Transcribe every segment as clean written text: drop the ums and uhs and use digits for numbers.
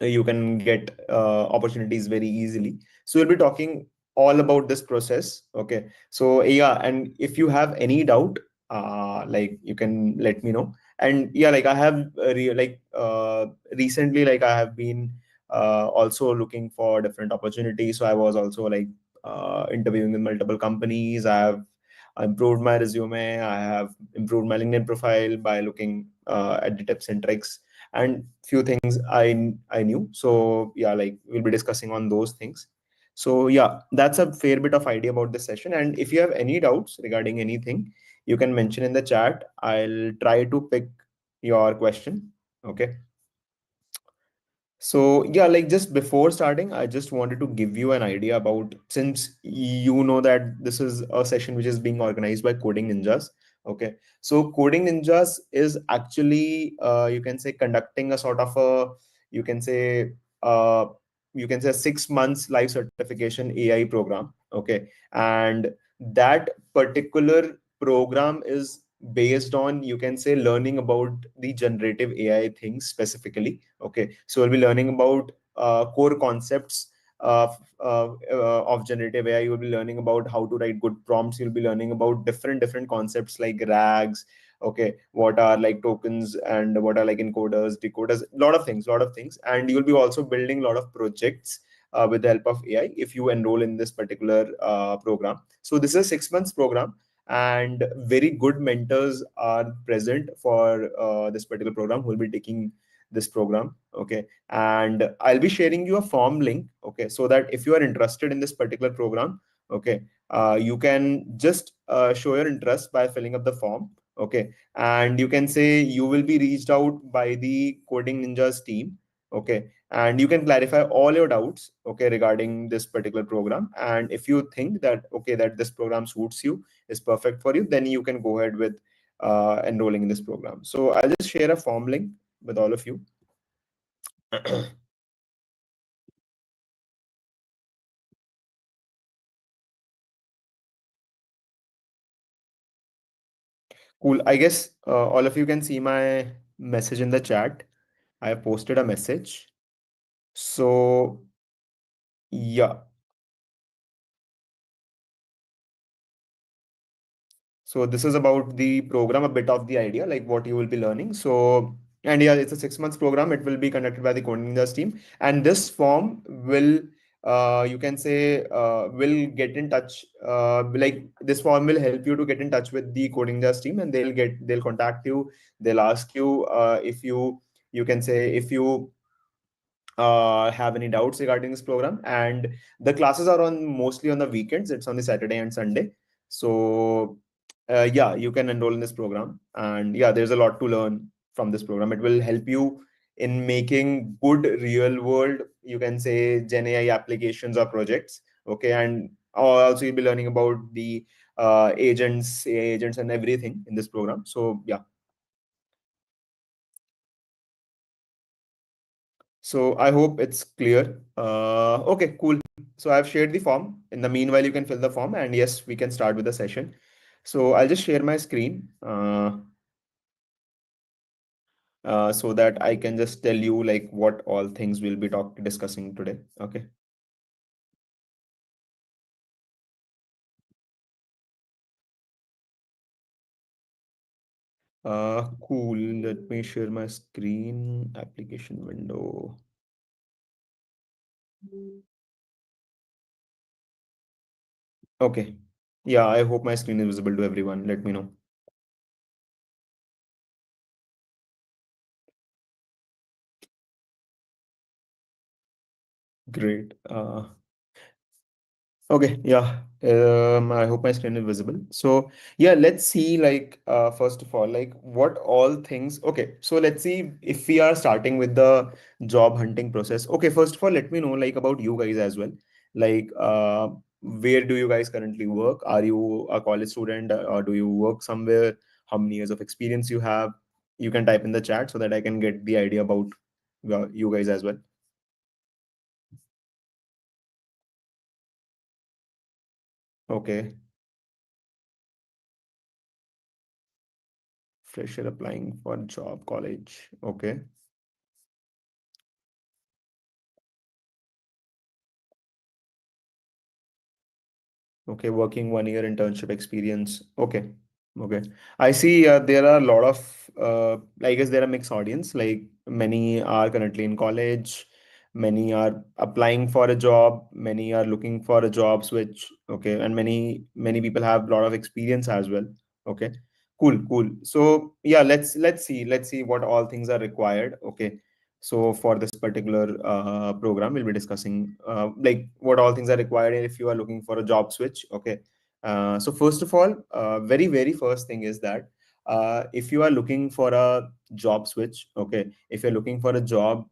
you can get opportunities very easily. So we'll be talking all about this process. Okay. So yeah, and if you have any doubt, like you can let me know. And yeah, like I have recently, like I have been also looking for different opportunities. So I was also like interviewing in multiple companies. I have improved my resume. I have improved my LinkedIn profile by looking at the tips and tricks and few things I knew. So yeah, like we'll be discussing on those things. So yeah, that's a fair bit of idea about this session. And if you have any doubts regarding anything, you can mention in the chat. I'll try to pick your question. Okay. So yeah, like just before starting, I just wanted to give you an idea about, since you know that this is a session which is being organized by Coding Ninjas. Okay, so Coding Ninjas is actually you can say conducting a sort of a, you can say uh you can say a 6 months live certification AI program. Okay, and that particular program is based on, you can say, learning about the generative AI things specifically. Okay, so we'll be learning about core concepts of generative AI. You'll be learning about how to write good prompts. You'll be learning about different concepts like RAGs. Okay, what are like tokens and what are like encoders, decoders, lot of things. And you'll be also building a lot of projects with the help of AI if you enroll in this particular program. So this is a 6 months program, and very good mentors are present for this particular program who will be taking this program. Okay, and I'll be sharing you a form link. Okay, so that if you are interested in this particular program, okay, you can just show your interest by filling up the form. Okay, and you can say you will be reached out by the Coding Ninjas team. Okay, and you can clarify all your doubts, okay, regarding this particular program. And if you think that, okay, that this program suits you, is perfect for you, then you can go ahead with enrolling in this program. So I'll just share a form link with all of you. Cool. I guess all of you can see my message in the chat. I have posted a message. So yeah. So this is about the program, a bit of the idea, like what you will be learning. So, and yeah, it's a 6 months program. It will be conducted by the Coding Ninjas team, and this form will, you can say, will get in touch. Like this form will help you to get in touch with the Coding Ninjas team, and they'll contact you. They'll ask you if you can say if you have any doubts regarding this program. And the classes are on mostly on the weekends. It's on the Saturday and Sunday. So yeah, you can enroll in this program. And yeah, there's a lot to learn from this program. It will help you in making good real world, you can say, Gen AI applications or projects. Okay, and also you'll be learning about the agents, AI agents, and everything in this program. So yeah. So I hope it's clear. Okay, cool. So I've shared the form. In the meanwhile, you can fill the form, and yes, we can start with the session. So I'll just share my screen so that I can just tell you like what all things we'll be discussing today. Okay. Cool. Let me share my screen application window. Okay. Yeah, I hope my screen is visible to everyone. Let me know. Great. Okay, yeah. I hope my screen is visible. So yeah, let's see like first of all, like what all things. Okay, so let's see if we are starting with the job hunting process. Okay, first of all, let me know like about you guys as well. Like where do you guys currently work? Are you a college student or do you work somewhere? How many years of experience you have? You can type in the chat so that I can get the idea about you guys as well. Okay, fresher applying for job, college. Okay. Okay, working 1 year internship experience. Okay, okay. I see there are a lot of, I guess there are mixed audience. Like many are currently in college, many are applying for a job, many are looking for a job switch. Okay, and many people have a lot of experience as well. Okay, cool, cool. So yeah, let's see what all things are required. Okay, so for this particular program, we'll be discussing like what all things are required if you are looking for a job switch. Okay. So first of all, very first thing is that if you are looking for a job switch, okay, if you're looking for a job,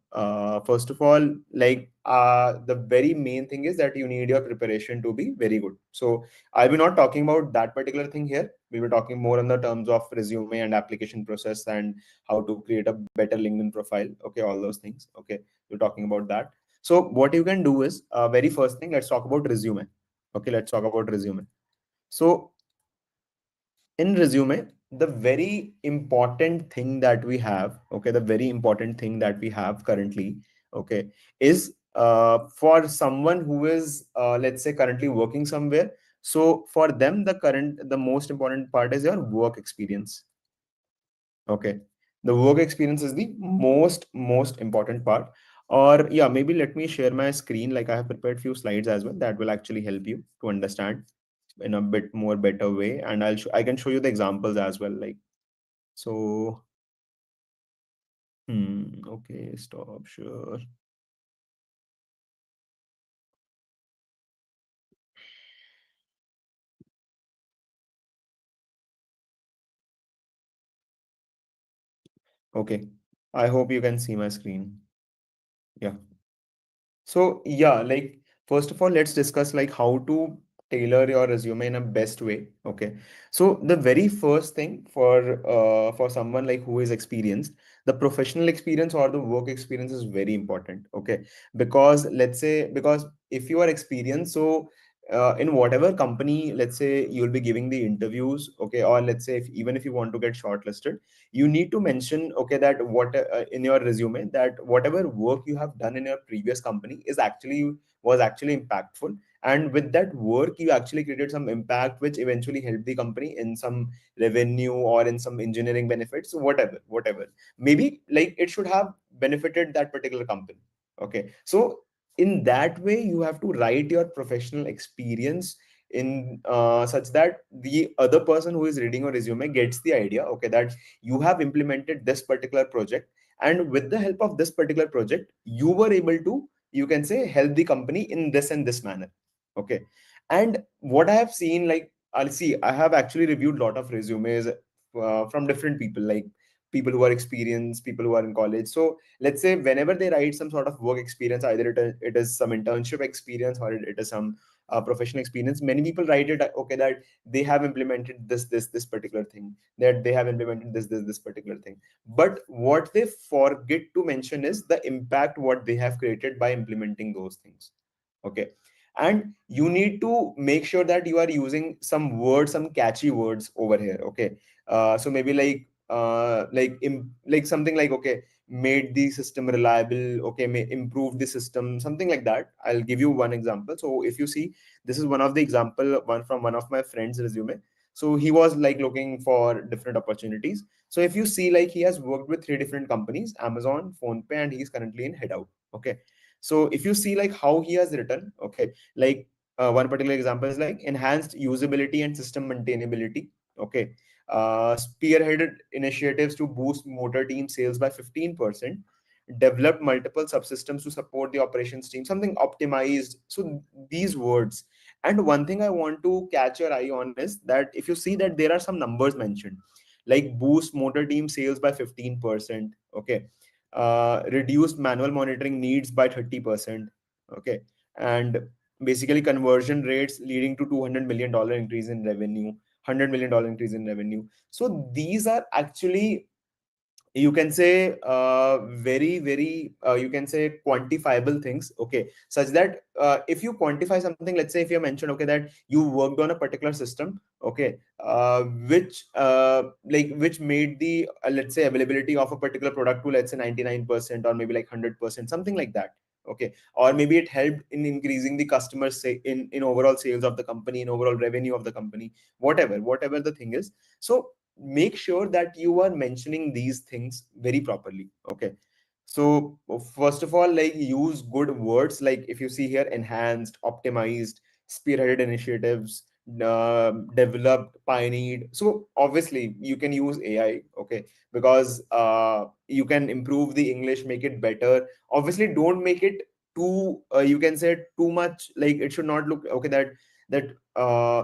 first of all, like the very main thing is that you need your preparation to be very good. So I'll be not talking about that particular thing here. We'll be talking more on the terms of resume and application process and how to create a better LinkedIn profile. Okay, all those things. Okay, we're talking about that. So what you can do is very first thing, let's talk about resume. Okay, let's talk about resume. So in resume, the very important thing that we have, okay, the very important thing that we have currently, okay, is for someone who is let's say currently working somewhere. So for them, the most important part is your work experience. Okay. The work experience is the most important part. Or yeah, maybe let me share my screen. Like I have prepared few slides as well that will actually help you to understand in a bit more better way. And I can show you the examples as well. Like so. Okay. Stop. Sure. Okay. I hope you can see my screen. Yeah. So yeah, like first of all, let's discuss like how to tailor your resume in a best way. Okay. So the very first thing for someone like who is experienced, the professional experience or the work experience is very important. Okay. Because let's say because if you are experienced, so in whatever company, let's say you'll be giving the interviews, okay, or let's say if even if you want to get shortlisted, you need to mention okay that what in your resume that whatever work you have done in your previous company was actually impactful, and with that work you actually created some impact which eventually helped the company in some revenue or in some engineering benefits, whatever maybe, like it should have benefited that particular company. Okay, so in that way you have to write your professional experience in such that the other person who is reading your resume gets the idea okay that you have implemented this particular project, and with the help of this particular project you were able to, you can say, help the company in this and this manner. Okay, and what I have seen, like I'll see I have actually reviewed a lot of resumes from different people, like people who are experienced, people who are in college. So let's say whenever they write some sort of work experience, either it is some internship experience or it is some professional experience, many people write it okay that they have implemented this particular thing, that they have implemented this particular thing, but what they forget to mention is the impact what they have created by implementing those things. Okay, and you need to make sure that you are using some words, some catchy words over here. Okay, so maybe like something like okay, made the system reliable, okay, may improve the system, something like that. I'll give you one example. So if you see, this is one of the example, one from one of my friends resume. So he was like looking for different opportunities. So if you see, like he has worked with three different companies, Amazon, PhonePe, and he's currently in Headout. Okay, so if you see like how he has written, okay, like one particular example is like enhanced usability and system maintainability. Okay, spearheaded initiatives to boost motor team sales by 15%, developed multiple subsystems to support the operations team, something optimized. So these words. And one thing I want to catch your eye on is that if you see that there are some numbers mentioned, like boost motor team sales by 15%, okay, reduced manual monitoring needs by 30%, okay, and basically conversion rates leading to $200 million increase in revenue, $100 million increase in revenue. So these are actually, you can say, very you can say quantifiable things. Okay, such that if you quantify something, let's say if you mentioned okay that you worked on a particular system, okay, which made the let's say availability of a particular product to let's say 99% or maybe like 100%, something like that. Okay, or maybe it helped in increasing the customer say in overall sales of the company, in overall revenue of the company, whatever the thing is. So make sure that you are mentioning these things very properly. Okay, so first of all, like use good words, like if you see here, enhanced, optimized, spearheaded initiatives, developed, pioneered. So obviously you can use AI, okay, because you can improve the English, make it better. Obviously, don't make it too you can say too much. Like it should not look okay, that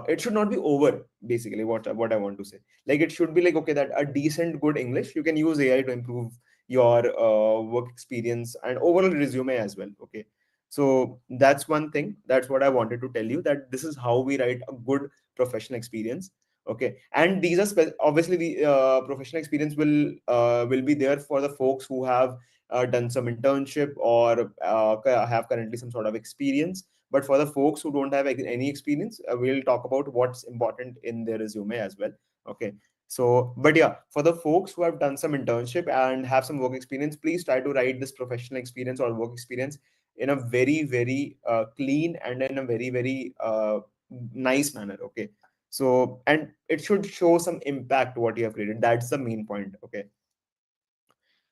it should not be over. Basically, what I want to say, like it should be like okay, that a decent good English. You can use AI to improve your work experience and overall resume as well. Okay, so that's one thing. That's what I wanted to tell you, that this is how we write a good professional experience. Okay, and these are obviously the professional experience will be there for the folks who have done some internship or have currently some sort of experience. But for the folks who don't have any experience, we'll talk about what's important in their resume as well. Okay, so, but yeah, for the folks who have done some internship and have some work experience, please try to write this professional experience or work experience in a very clean and in a very nice manner. Okay, so and it should show some impact what you have created. That's the main point. Okay,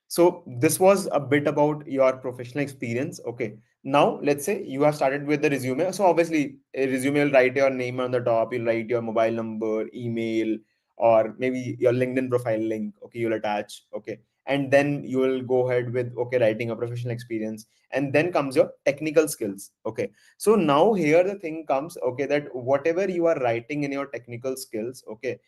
so this was a bit about your professional experience. Okay. Now let's say you have started with the resume. So obviously a resume will write your name on the top, you'll write your mobile number, email, or maybe your LinkedIn profile link. Okay, you'll attach. Okay. And then you will go ahead with okay, writing a professional experience. And then comes your technical skills. Okay. So now here the thing comes, okay, that whatever you are writing in your technical skills, okay,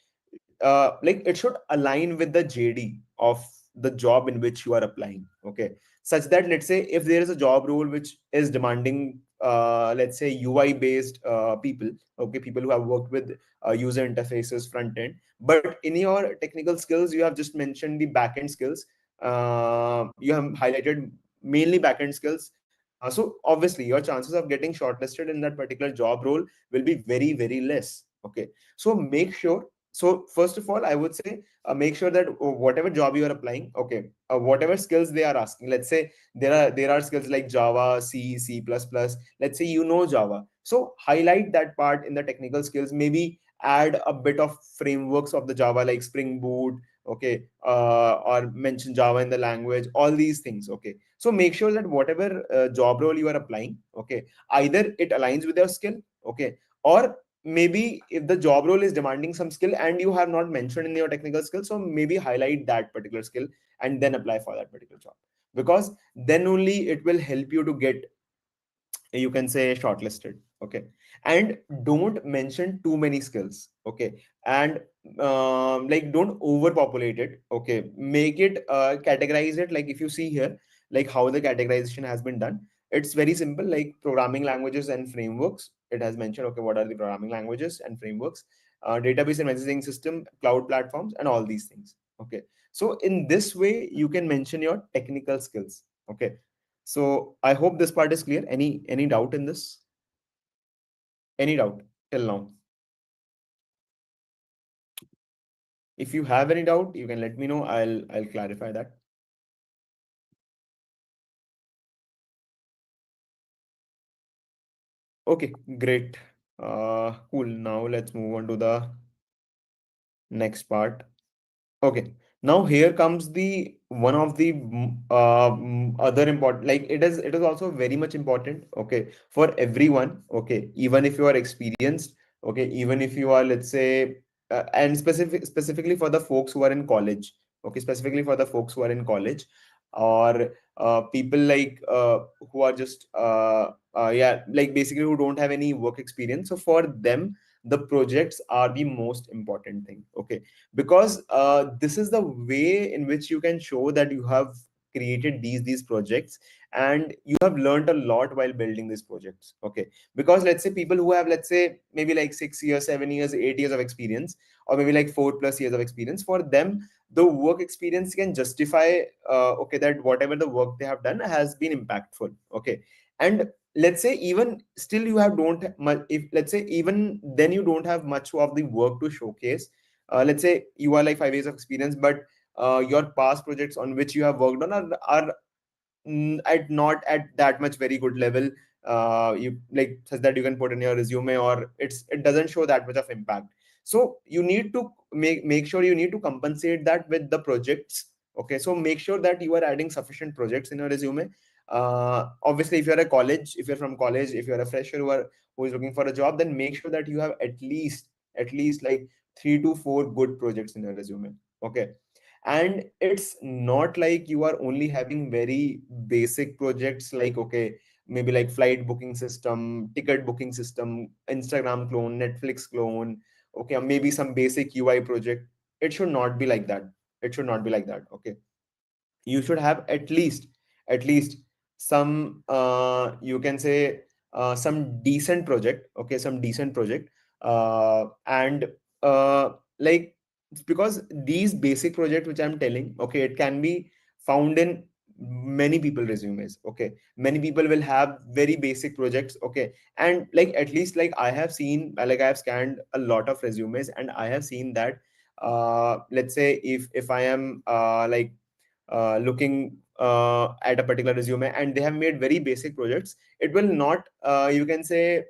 like it should align with the JD of the job in which you are applying. Okay, such that let's say if there is a job role which is demanding, let's say UI based people, okay, people who have worked with user interfaces front end, but in your technical skills you have just mentioned the back end skills. You have highlighted mainly back end skills. So obviously your chances of getting shortlisted in that particular job role will be very less. Okay, so make sure, so first of all, I would say make sure that whatever job you are applying, okay, whatever skills they are asking, let's say there are skills like Java, C, C++. Let's say you know Java, so highlight that part in the technical skills. Maybe add a bit of frameworks of the Java like Spring Boot, okay, or mention Java in the language. All these things, okay. So make sure that whatever job role you are applying, okay, either it aligns with your skill, okay, or maybe if the job role is demanding some skill and you have not mentioned in your technical skill, so maybe highlight that particular skill and then apply for that particular job, because then only it will help you to get, you can say, shortlisted. Okay, and don't mention too many skills. Okay, and like don't overpopulate it. Okay, make it categorize it, like if you see here, like how the categorization has been done. It's very simple, like programming languages and frameworks. It has mentioned okay, what are the programming languages and frameworks, database and messaging system, cloud platforms, and all these things. Okay, so in this way you can mention your technical skills. Okay, so I hope this part is clear. Any doubt in this? Any doubt till now? If you have any doubt, you can let me know. I'll clarify that. Okay, great. Cool. Now let's move on to the next part. Okay. Now here comes the one of the other important, like it is also very much important, okay, for everyone, okay, even if you are experienced, okay, even if you are, let's say, and specifically for the folks who are in college, okay, specifically for the folks who are in college, or people like who are just yeah, like basically who don't have any work experience. So for them, the projects are the most important thing. Okay, because this is the way in which you can show that you have created these projects and you have learned a lot while building these projects. Okay, because let's say people who have, let's say, maybe like 6 years, 7 years, 8 years of experience, or maybe like 4+ years of experience, for them the work experience can justify okay, that whatever the work they have done has been impactful. Okay, and let's say even still you have don't much, if let's say even then you don't have much of the work to showcase. Let's say you are like 5 years of experience, but your past projects on which you have worked on are at not at that much very good level, you like such that you can put in your resume, or it doesn't show that much of impact. So you need to make sure you need to compensate that with the projects. Okay, so make sure that you are adding sufficient projects in your resume. Obviously, if you're a college, if you're from college, if you're a fresher who is looking for a job, then make sure that you have at least like 3 to 4 good projects in your resume. Okay, and it's not like you are only having very basic projects, like, okay, maybe like flight booking system, ticket booking system, Instagram clone, Netflix clone, okay, or maybe some basic UI project. It should not be like that. It should not be like that. Okay, you should have at least some, you can say, some decent project. Okay, some decent project. And like, because these basic projects which I'm telling, okay, it can be found in many people resumes. Okay, many people will have very basic projects. Okay, and like, at least like I have seen, like I have scanned a lot of resumes, and I have seen that, let's say, if I am looking at a particular resume and they have made very basic projects, it will not, you can say,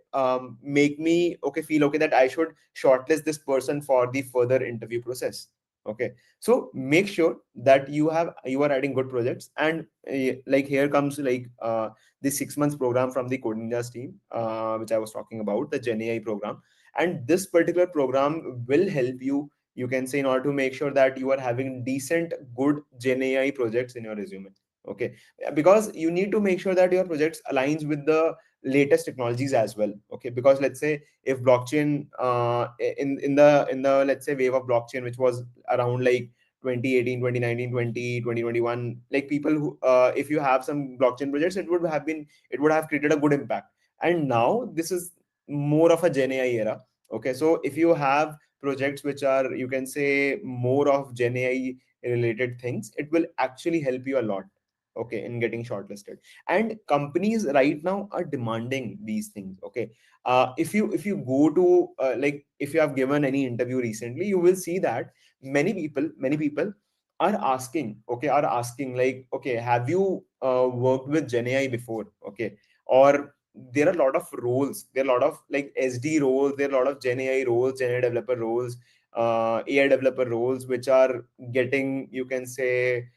make me okay feel okay that I should shortlist this person for the further interview process. Okay, so make sure that you are adding good projects. And like, here comes like, the 6 months program from the Coding Ninjas team, which I was talking about, the GenAI program. And this particular program will help you can say, in order to make sure that you are having decent good Gen AI projects in your resume. Okay, because you need to make sure that your projects aligns with the latest technologies as well. Okay, because let's say if blockchain, in the let's say wave of blockchain, which was around like 2018, 2019, 2021, like people who, if you have some blockchain projects, it would have created a good impact. And now this is more of a Gen AI era. Okay, so if you have projects which are, you can say, more of Gen AI related things, it will actually help you a lot. Okay, in getting shortlisted. And companies right now are demanding these things. Okay, if you go to, like, if you have given any interview recently, you will see that many people are asking, okay, are asking like, okay, have you worked with Gen AI before? Okay, or there are a lot of roles, there are a lot of like SD roles, there are a lot of Gen AI roles, Gen AI developer roles, AI developer roles, which are getting, you can say,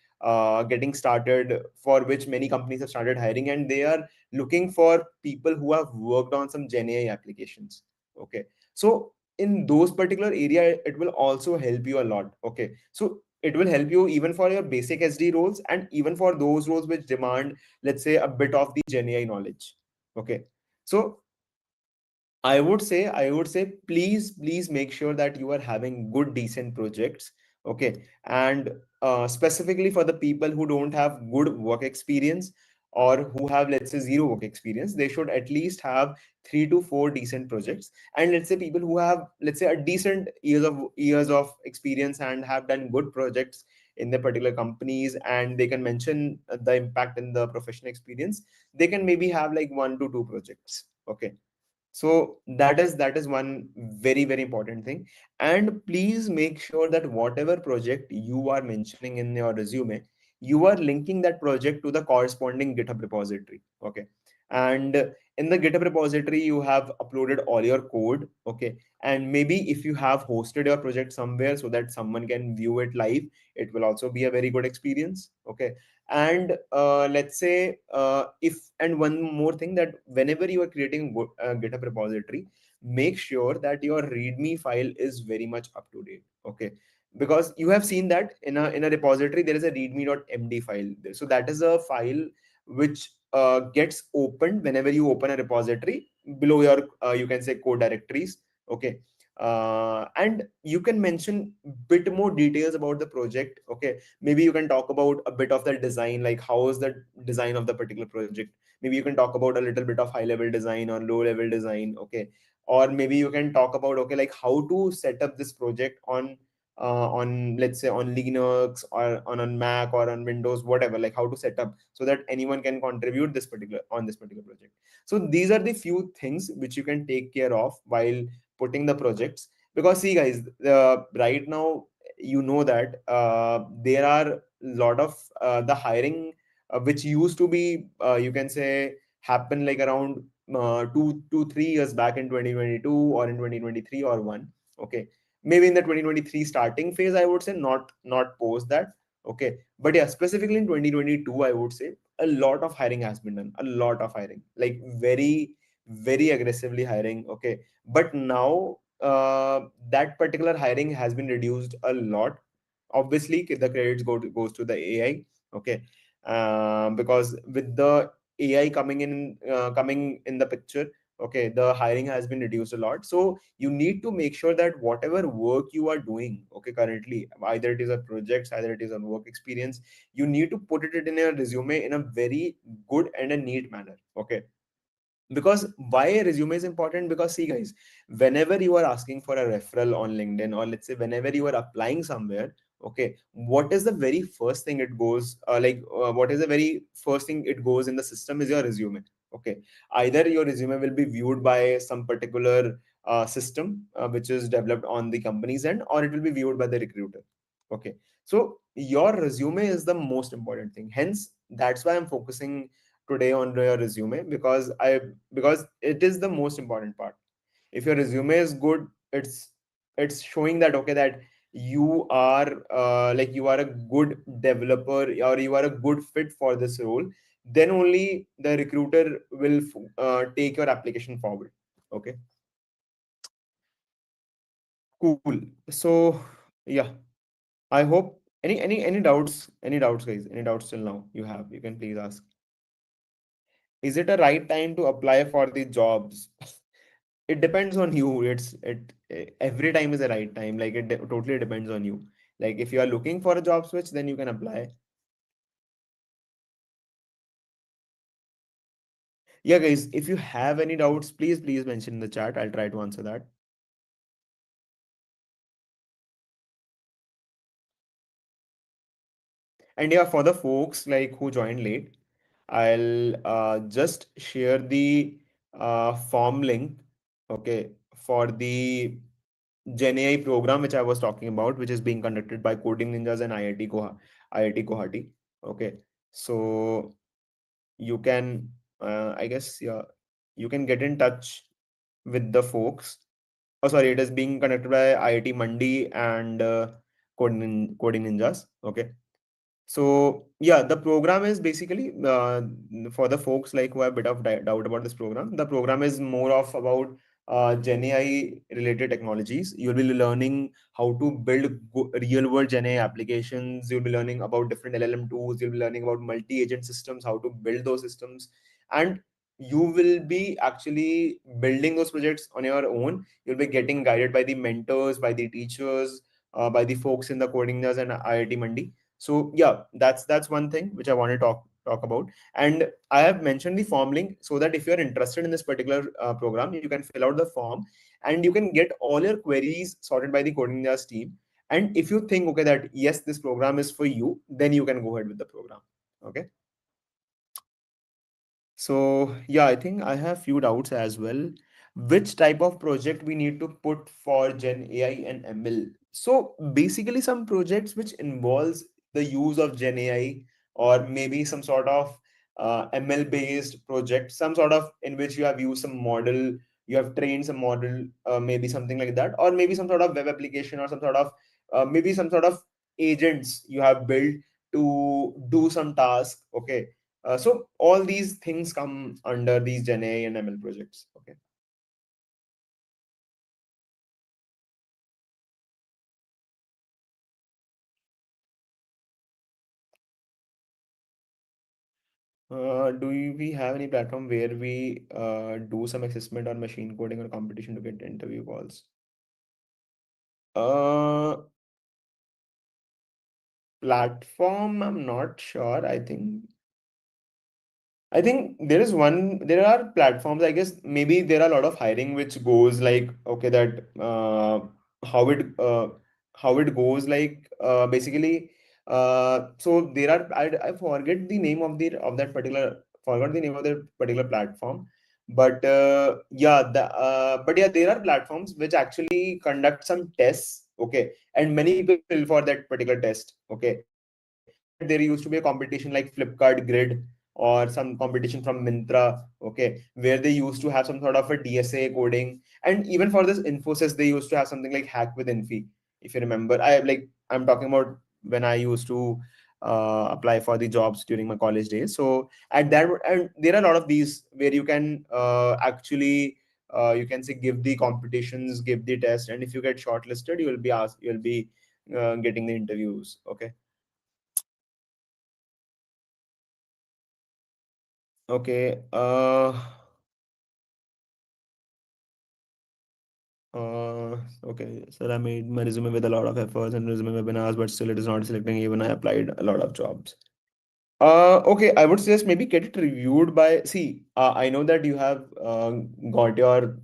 getting started, for which many companies have started hiring, and they are looking for people who have worked on some Gen AI applications. Okay, so in those particular area, it will also help you a lot. Okay, so it will help you even for your basic SD roles, and even for those roles which demand, let's say, a bit of the Gen AI knowledge. Okay, so I would say, please make sure that you are having good, decent projects. Okay, and specifically for the people who don't have good work experience, or who have, let's say, zero work experience, they should at least have 3 to 4 decent projects. And let's say people who have, let's say, a decent years of experience and have done good projects in their particular companies, and they can mention the impact in the professional experience, they can maybe have like 1 to 2 projects. Okay, so that is one very very important thing. And please make sure that whatever project you are mentioning in your resume, you are linking that project to the corresponding GitHub repository. Okay, and in the GitHub repository you have uploaded all your code. Okay, and maybe if you have hosted your project somewhere so that someone can view it live, it will also be a very good experience. Okay, and let's say, if and one more thing, that whenever you are creating a GitHub repository, make sure that your README file is very much up to date. Okay, because you have seen that in a repository there is a readme.md file there. So that is a file which gets opened whenever you open a repository below your, you can say, code directories. Okay, and you can mention bit more details about the project. Okay, maybe you can talk about a bit of the design, like how is the design of the particular project. Maybe you can talk about a little bit of high level design or low level design. Okay, or maybe you can talk about, okay, like how to set up this project on, let's say, on Linux or on Mac or on Windows, whatever, like how to set up so that anyone can contribute this particular project. So these are the few things which you can take care of while putting the projects. Because see guys, right now, you know that there are a lot of the hiring which used to be, you can say, happen like around 2 to 3 years back in 2022 or in 2023 or one. Okay, maybe in the 2023 starting phase, I would say, not post that. Okay, but yeah, specifically in 2022, I would say a lot of hiring has been done, a lot of hiring, like very aggressively hiring. Okay, but now that particular hiring has been reduced a lot. Obviously the credits goes to the AI. Okay, because with the AI coming in the picture, okay, the hiring has been reduced a lot. So you need to make sure that whatever work you are doing, okay, currently, either it is a project, either it is a work experience, you need to put it in your resume in a very good and a neat manner. Okay, because why a resume is important? Because see guys, whenever you are asking for a referral on LinkedIn, or let's say whenever you are applying somewhere, okay, what is the very first thing it goes what is the very first thing it goes in the system is your resume. Okay, either your resume will be viewed by some particular system which is developed on the company's end, or it will be viewed by the recruiter. Okay, so your resume is the most important thing, hence that's why I'm focusing today on your resume, because it is the most important part. If your resume is good, it's showing that, okay, that you are you are a good developer, or you are a good fit for this role, then only the recruiter will take your application forward. Okay, cool. So yeah, I hope any doubts guys, any doubts till now you have, you can please ask. Is it a right time to apply for the jobs? It depends on you. Every time is the right time. Like totally depends on you. Like if you are looking for a job switch, then you can apply. Yeah, guys, if you have any doubts, please mention in the chat. I'll try to answer that. And yeah, for the folks like who joined late, I'll just share the form link, okay, for the GenAI program which I was talking about, which is being conducted by Coding Ninjas and IIT Guwahati. Okay, so you can, I guess, yeah, you can get in touch with the folks. Oh, sorry, it is being conducted by IIT Mandi and Coding Ninjas. Okay, so yeah, the program is basically for the folks like who have a bit of doubt about this program. The program is more of about Gen AI related technologies. You'll be learning how to build real world Gen AI applications. You'll be learning about different LLM tools. You'll be learning about multi agent systems, how to build those systems, and you will be actually building those projects on your own. You'll be getting guided by the mentors, by the teachers, by the folks in the coding Nurse and IIT Mandi. So yeah, that's one thing which I want to talk about. And I have mentioned the form link so that if you're interested in this particular program, you can fill out the form and you can get all your queries sorted by the coding Ninjas team. And if you think, okay, that yes, this program is for you, then you can go ahead with the program. Okay, so yeah, I think I have few doubts as well. Which type of project we need to put for Gen AI and ML? So basically, some projects which involves the use of Gen AI, or maybe some sort of ML based project, some sort of in which you have used some model, you have trained some model, maybe something like that, or maybe some sort of web application, or some sort of maybe some sort of agents you have built to do some task. Okay, so all these things come under these Gen AI and ML projects. Okay. We have any platform where we do some assessment on machine coding or competition to get interview calls? Uh, Platform, I'm not sure. I think there is one, there are platforms, I guess maybe there are a lot of hiring which goes like, okay, that how it how it goes like basically so there are, I forget the name of the of that particular, forgot the name of that particular platform. But yeah, but yeah, there are platforms which actually conduct some tests, okay, and many people fill for that particular test, okay. there used to be a competition like Flipkart Grid or some competition from Mintra, okay, where they used to have some sort of a DSA coding. And even for this Infosys, they used to have something like Hack with Infi, if you remember. I'm talking about when I used to apply for the jobs during my college days. So at that, and there are a lot of these where you can actually you can say give the competitions, give the test, and if you get shortlisted, you'll be getting the interviews. Okay. Okay. Okay. So I made my resume with a lot of efforts and resume webinars, but still it is not selecting even I applied a lot of jobs. Okay, I would suggest maybe get it reviewed by. See, I know that you have got your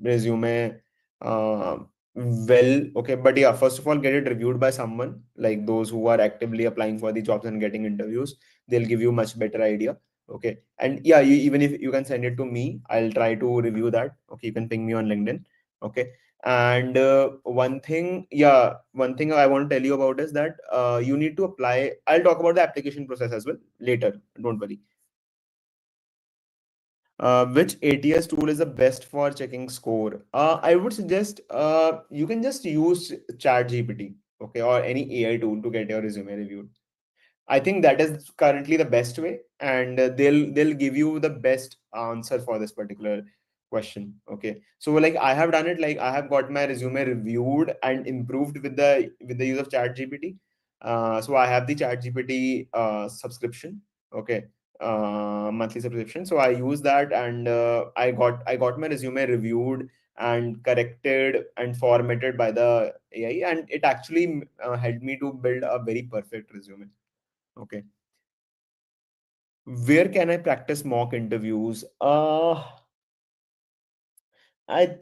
resume well, okay, but yeah, first of all, get it reviewed by someone like those who are actively applying for the jobs and getting interviews. They'll give you much better idea. Okay, and yeah, even if you can send it to me, I'll try to review that. Okay, you can ping me on LinkedIn. Okay, and one thing I want to tell you about is that you need to apply. I'll talk about the application process as well later. Don't worry. Which ATS tool is the best for checking score? I would suggest you can just use ChatGPT, okay, or any AI tool to get your resume reviewed. I think that is currently the best way, and they'll give you the best answer for this particular question. Okay, so like I have done it, like I have got my resume reviewed and improved with the use of ChatGPT. So I have the ChatGPT subscription. Okay, monthly subscription. So I use that, and I got my resume reviewed and corrected and formatted by the AI, and it actually helped me to build a very perfect resume. Okay. Where can I practice mock interviews? I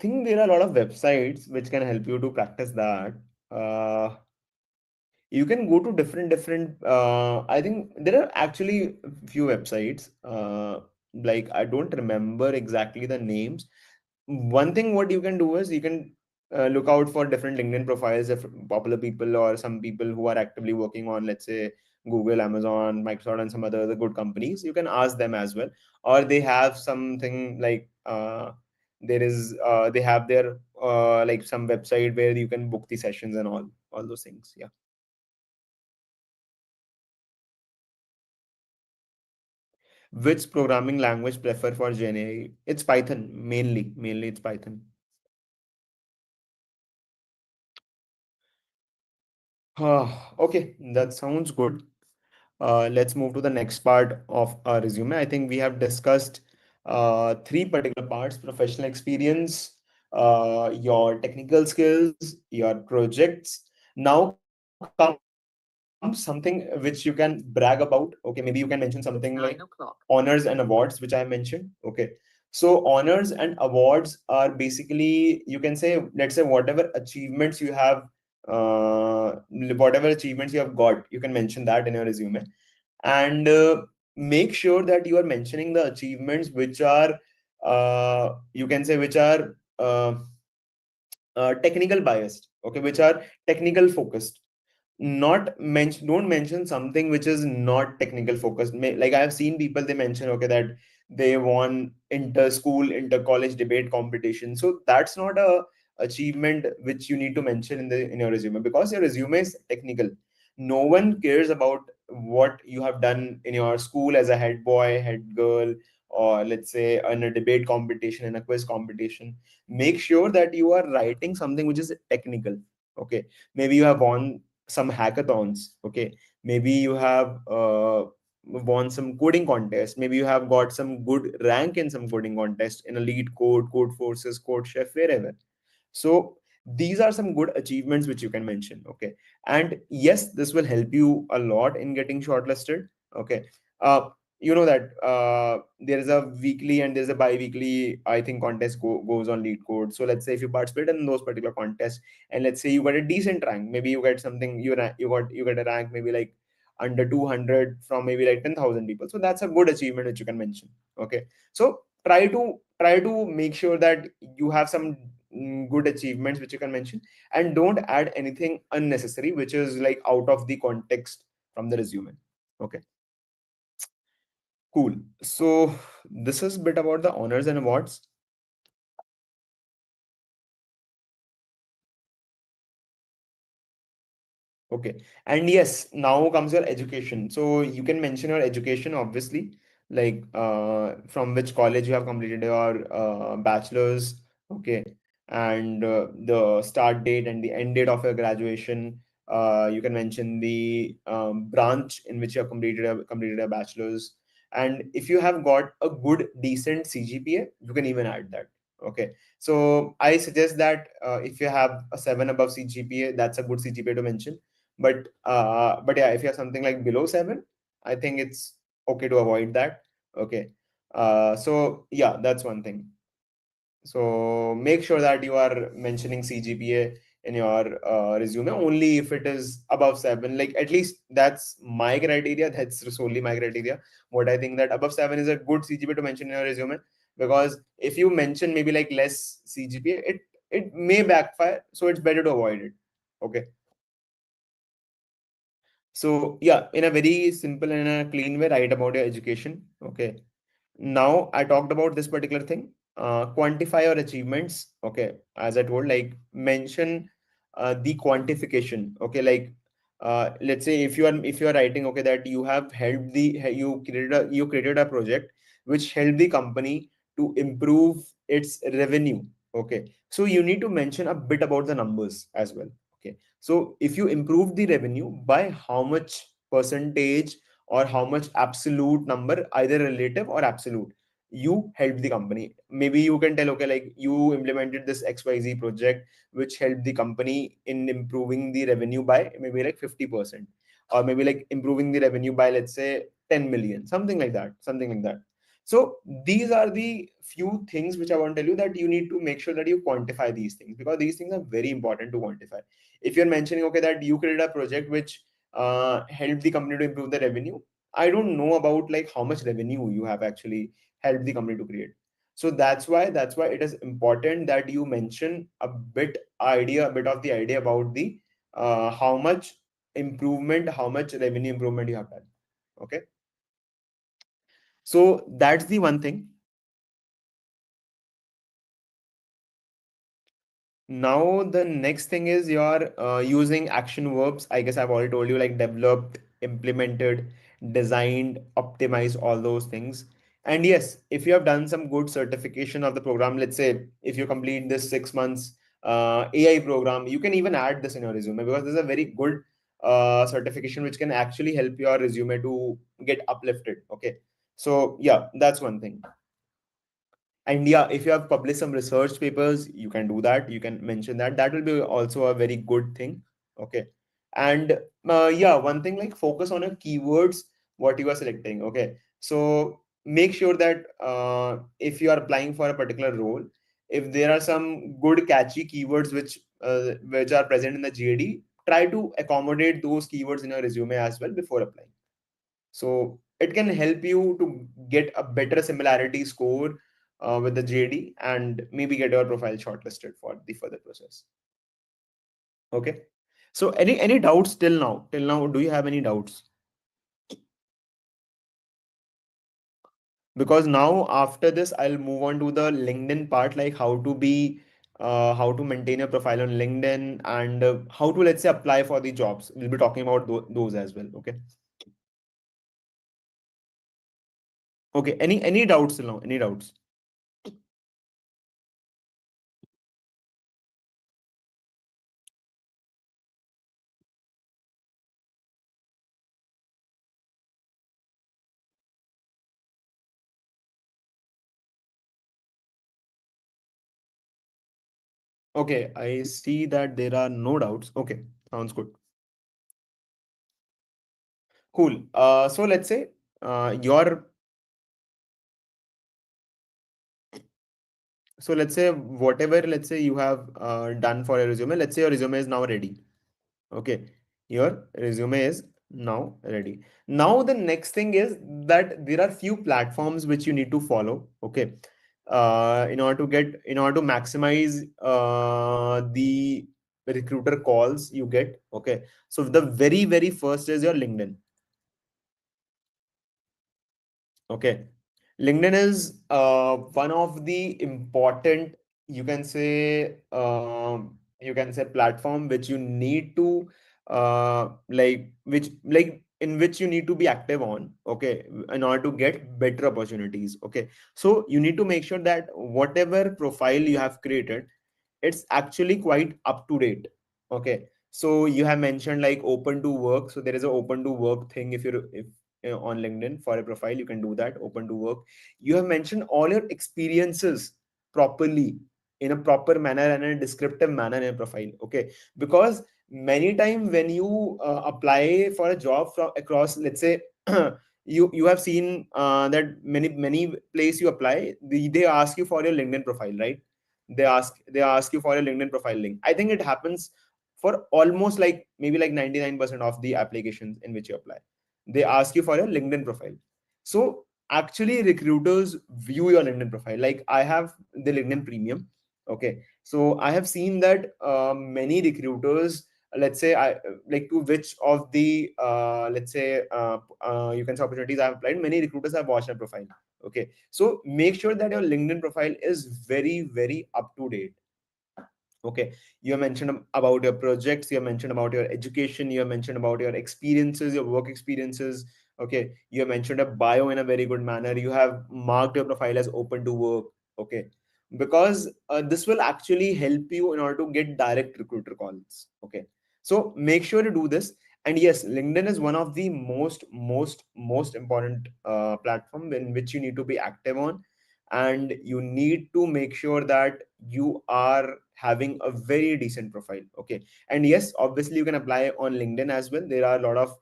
think there are a lot of websites which can help you to practice that. Uh, you can go to different I think there are actually few websites like I don't remember exactly the names. One thing what you can do is you can look out for different LinkedIn profiles of popular people or some people who are actively working on, let's say, Google, Amazon, Microsoft, and some other good companies. You can ask them as well, or they have something like there is they have their like some website where you can book the sessions and all those things. Yeah. Which programming language prefer for GenAI? It's Python mainly. Mainly, it's Python. Okay, that sounds good. Let's move to the next part of our resume. I think we have discussed three particular parts: professional experience, your technical skills, your projects. Now comes something which you can brag about. Okay, maybe you can mention something like honors and awards, which I have mentioned. Okay, so honors and awards are basically, you can say, let's say, whatever achievements you have got, you can mention that in your resume, and make sure that you are mentioning the achievements which are you can say which are technical biased, okay, which are technical focused. Not mention Don't mention something which is not technical focused. Like I have seen people, they mention, okay, that they won inter school, inter college debate competition. So that's not a achievement which you need to mention in your resume, because your resume is technical. No one cares about what you have done in your school as a head boy, head girl, or let's say in a debate competition, in a quiz competition. Make sure that you are writing something which is technical. Okay, maybe you have won some hackathons. Okay, maybe you have won some coding contest. Maybe you have got some good rank in some coding contest in a lead code, code forces, code chef, wherever. So these are some good achievements which you can mention. Okay, and yes, this will help you a lot in getting shortlisted. Okay, uh, you know that there is a weekly and there's a bi-weekly, I think, goes on lead code. So let's say if you participate in those particular contests, and let's say you got a decent rank, maybe you get something, you get a rank maybe like under 200 from maybe like 10,000 people. So that's a good achievement which you can mention. Okay, so try to make sure that you have some good achievements which you can mention, and don't add anything unnecessary which is like out of the context from the resume. Okay, cool. So this is bit about the honors and awards. Okay. And yes, now comes your education. So you can mention your education, obviously, like from which college you have completed your bachelor's. Okay. And the start date and the end date of your graduation. You can mention the branch in which you have completed a bachelor's. And if you have got a good, decent CGPA, you can even add that. Okay. So I suggest that if you have a 7 above CGPA, that's a good CGPA to mention. But yeah, if you have something like below 7, I think it's okay to avoid that. Okay. So yeah, that's one thing. So make sure that you are mentioning CGPA in your resume only if it is above 7. Like at least that's my criteria. That's solely my criteria. What I think that above 7 is a good CGPA to mention in your resume, because if you mention maybe like less CGPA, it may backfire. So it's better to avoid it. Okay. So yeah, in a very simple and a clean way, write about your education. Okay. Now I talked about this particular thing. Quantify your achievements. Okay. As I told, like mention the quantification. Okay. Like let's say if you are writing, okay, that you have helped you created a project which helped the company to improve its revenue. Okay. So you need to mention a bit about the numbers as well. Okay. So if you improve the revenue by how much percentage or how much absolute number, either relative or absolute, you helped the company. Maybe you can tell, okay, like you implemented this XYZ project, which helped the company in improving the revenue by maybe like 50%, or maybe like improving the revenue by, let's say, 10 million, something like that, something like that. So these are the few things which I want to tell you, that you need to make sure that you quantify these things, because these things are very important to quantify. If you're mentioning, okay, that you created a project which helped the company to improve the revenue, I don't know about like how much revenue you have actually helped the company to create. So that's why it is important that you mention a bit of the idea about the how much improvement, how much revenue improvement you have done. Okay. So that's the one thing. Now the next thing is you're using action verbs. I guess I've already told you, like developed, implemented, designed, optimized, all those things. And yes, if you have done some good certification of the program, let's say if you complete this 6 months AI program, you can even add this in your resume, because this is a very good certification which can actually help your resume to get uplifted. Okay. So yeah, that's one thing. And yeah, if you have published some research papers, you can do that. You can mention that. That will be also a very good thing. Okay. And yeah, one thing, like focus on your keywords, what you are selecting. Okay. So make sure that if you are applying for a particular role, if there are some good catchy keywords which are present in the JD, try to accommodate those keywords in your resume as well before applying. So it can help you to get a better similarity score with the JD, and maybe get your profile shortlisted for the further process. Okay. So any doubts till now? Till now, do you have any doubts? Because now after this, I'll move on to the LinkedIn part, like how to maintain your profile on LinkedIn, and how to, let's say, apply for the jobs. We'll be talking about those as well. Okay. Okay. Any doubts till now? Any doubts? Okay, I see that there are no doubts. Okay, sounds good. Cool. So let's say your so let's say whatever, let's say you have done for your resume. Let's say your resume is now ready. Okay, your resume is now ready. Now the next thing is that there are few platforms which you need to follow. Okay, in order to maximize the recruiter calls you get. Okay, so the very first is your LinkedIn. Okay. LinkedIn is one of the important, you can say, platform which you need to in which you need to be active on, okay, in order to get better opportunities. Okay. So you need to make sure that whatever profile you have created, it's actually quite up to date. Okay. So you have mentioned like open to work. So there is a open to work thing. If on LinkedIn for a profile, you can do that, open to work. You have mentioned all your experiences properly, in a proper manner and in a descriptive manner in a profile. Okay. Because many time when you apply for a job from across, let's say, you have seen that many place you apply, they ask you for your LinkedIn profile, right? They ask you for a LinkedIn profile link. I think it happens for almost like maybe like 99% of the applications in which you apply. They ask you for your LinkedIn profile. So actually recruiters view your LinkedIn profile. Like I have the LinkedIn premium. Okay. So I have seen that many recruiters, let's say, I like to which of the let's say you can say opportunities I've applied, many recruiters have watched my profile. Okay. So make sure that your LinkedIn profile is very, very up to date. Okay. You have mentioned about your projects, you have mentioned about your education, you have mentioned about your experiences, your work experiences. Okay. You have mentioned a bio in a very good manner. You have marked your profile as open to work. Okay. Because this will actually help you in order to get direct recruiter calls. Okay. So make sure to do this. And yes, LinkedIn is one of the most important platform in which you need to be active on, and you need to make sure that you are having a very decent profile. Okay. And yes, obviously you can apply on LinkedIn as well. There are a lot of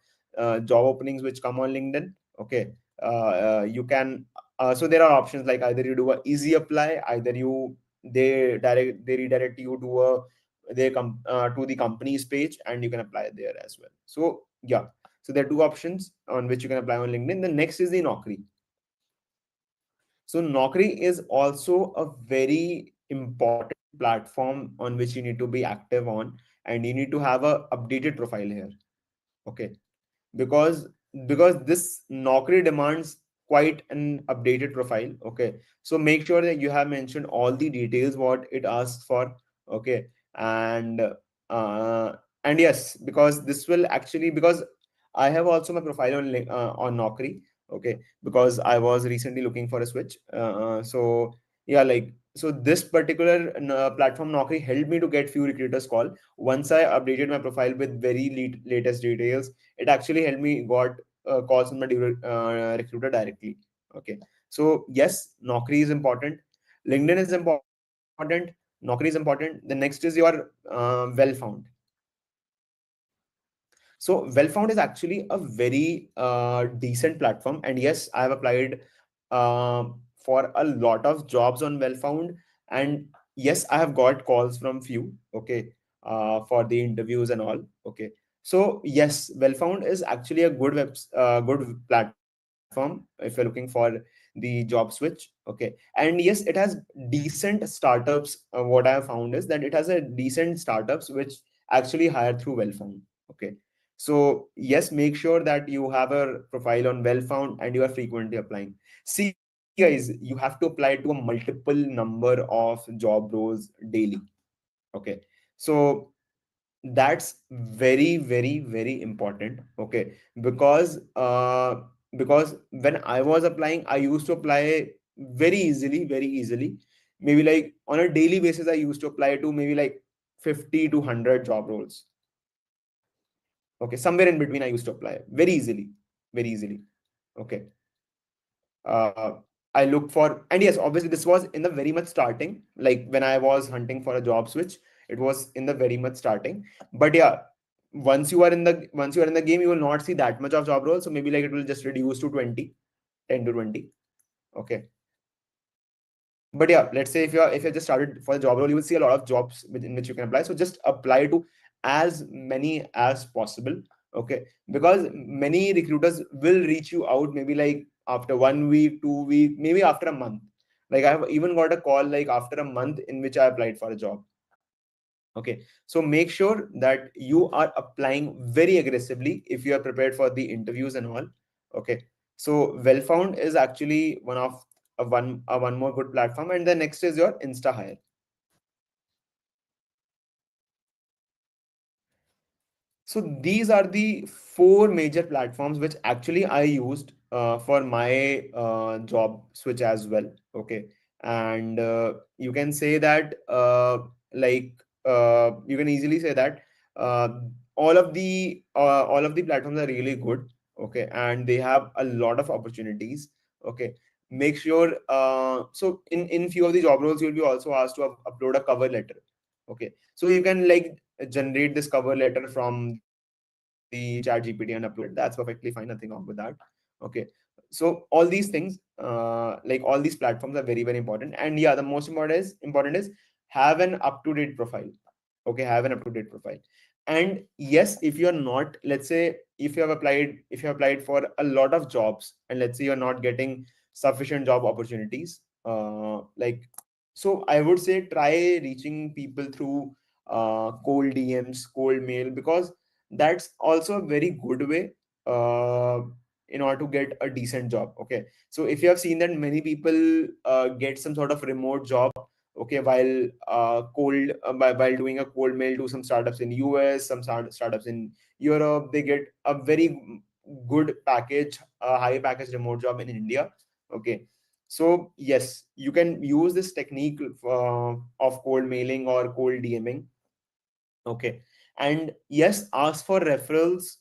job openings which come on LinkedIn. Okay. You can so there are options like either you do a easy apply, either you they redirect you to to the company's page, and you can apply there as well. So yeah, so there are two options on which you can apply on LinkedIn. The next is the Naukri. So Naukri is also a very important platform on which you need to be active on, and you need to have a updated profile here. Okay. because because this Naukri demands quite an updated profile. Okay. So make sure that you have mentioned all the details what it asks for. Okay. And uh and yes, because this will actually, because I have also my profile on Naukri. Okay. Because I was recently looking for a switch. So yeah, like, so this particular platform Naukri helped me to get few recruiters call. Once I updated my profile with very latest details, it actually helped me got calls from my recruiter directly. Okay. So yes, Naukri is important, LinkedIn is important, Naukri is important. The next is your well found. So Wellfound is actually a very decent platform, and yes, I have applied for a lot of jobs on Wellfound, and yes, I have got calls from few. Okay. For the interviews and all. Okay. So yes, Wellfound is actually a good platform if you're looking for the job switch. Okay. And yes, it has decent startups. What I have found is that it has a decent startups which actually hire through Wellfound. Okay. So yes, make sure that you have a profile on well found and you are frequently applying. See guys, you have to apply to a multiple number of job roles daily. Okay. So that's very, very, very important. Okay. Because when I was applying, I used to apply very easily. Maybe like on a daily basis, I used to apply to maybe like 50 to 100 job roles. Okay, somewhere in between I used to apply very easily. Okay. uh, I looked for, and yes, obviously this was in the very much starting, like when I was hunting for a job switch. It was in the very much starting. But yeah, once you are in the game, you will not see that much of job roles. So maybe like it will just reduce to 20, 10 to 20. Okay. But yeah, let's say if you just started for the job role, you will see a lot of jobs in which you can apply. So just apply to as many as possible. Okay. Because many recruiters will reach you out maybe like after 1 week, 2 week, maybe after a month. Like I have even got a call like after a month in which I applied for a job. Okay. So make sure that you are applying very aggressively if you are prepared for the interviews and all. Okay. So well found is actually one more good platform, and the next is your Insta Hire. So these are the four major platforms which actually I used for my job switch as well. Okay, and you can say that you can easily say that uh, all of the platforms are really good. Okay, and they have a lot of opportunities. Okay, make sure so in few of the job roles you'll be also asked to upload a cover letter. Okay, so you can like generate this cover letter from the chat GPT and upload it. That's perfectly fine, nothing wrong with that. Okay, so all these things like all these platforms are very very important. And yeah, the most important is have an up to date profile. Okay, have an up to date profile. And yes, if you're not, let's say if you have applied for a lot of jobs, and let's say you're not getting sufficient job opportunities, so I would say try reaching people through cold DMs, cold mail, because that's also a very good way uh, in order to get a decent job. Okay, so if you have seen that many people get some sort of remote job, okay, while doing a cold mail to some startups in US, some startups in Europe, they get a very good package, a high package remote job in India. Okay, so yes, you can use this technique of cold mailing or cold DMing. Okay. And yes, ask for referrals.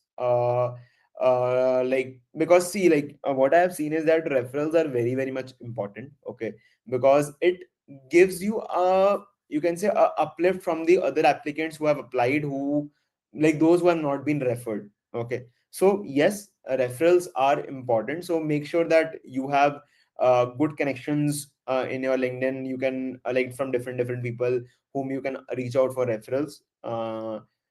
Because see, what I have seen is that referrals are very, very much important. Okay. Because it gives you you can say, a uplift from the other applicants who have applied, who, like those who have not been referred. Okay. So yes, referrals are important. So make sure that you have good connections in your LinkedIn. You can like from different people whom you can reach out for referrals.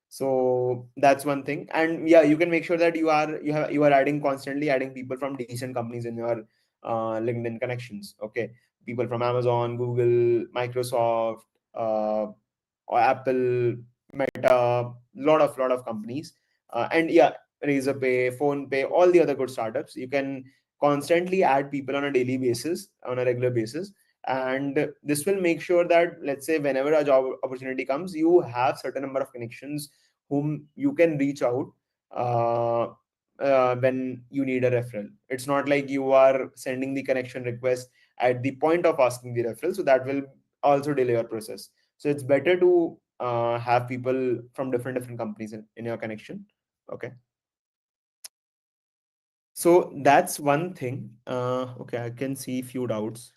So that's one thing. And yeah, you can make sure that you are adding constantly adding people from decent companies in your LinkedIn connections. Okay, people from Amazon, Google, Microsoft, or Apple, Meta, lot of companies. And yeah, Razorpay, PhonePay, all the other good startups. You can constantly add people on a daily basis, on a regular basis, and this will make sure that, let's say, whenever a job opportunity comes, you have certain number of connections whom you can reach out uh, when you need a referral. It's not like you are sending the connection request at the point of asking the referral, so that will also delay your process. So it's better to have people from different companies in your connection. Okay, so that's one thing. Okay, I can see few doubts.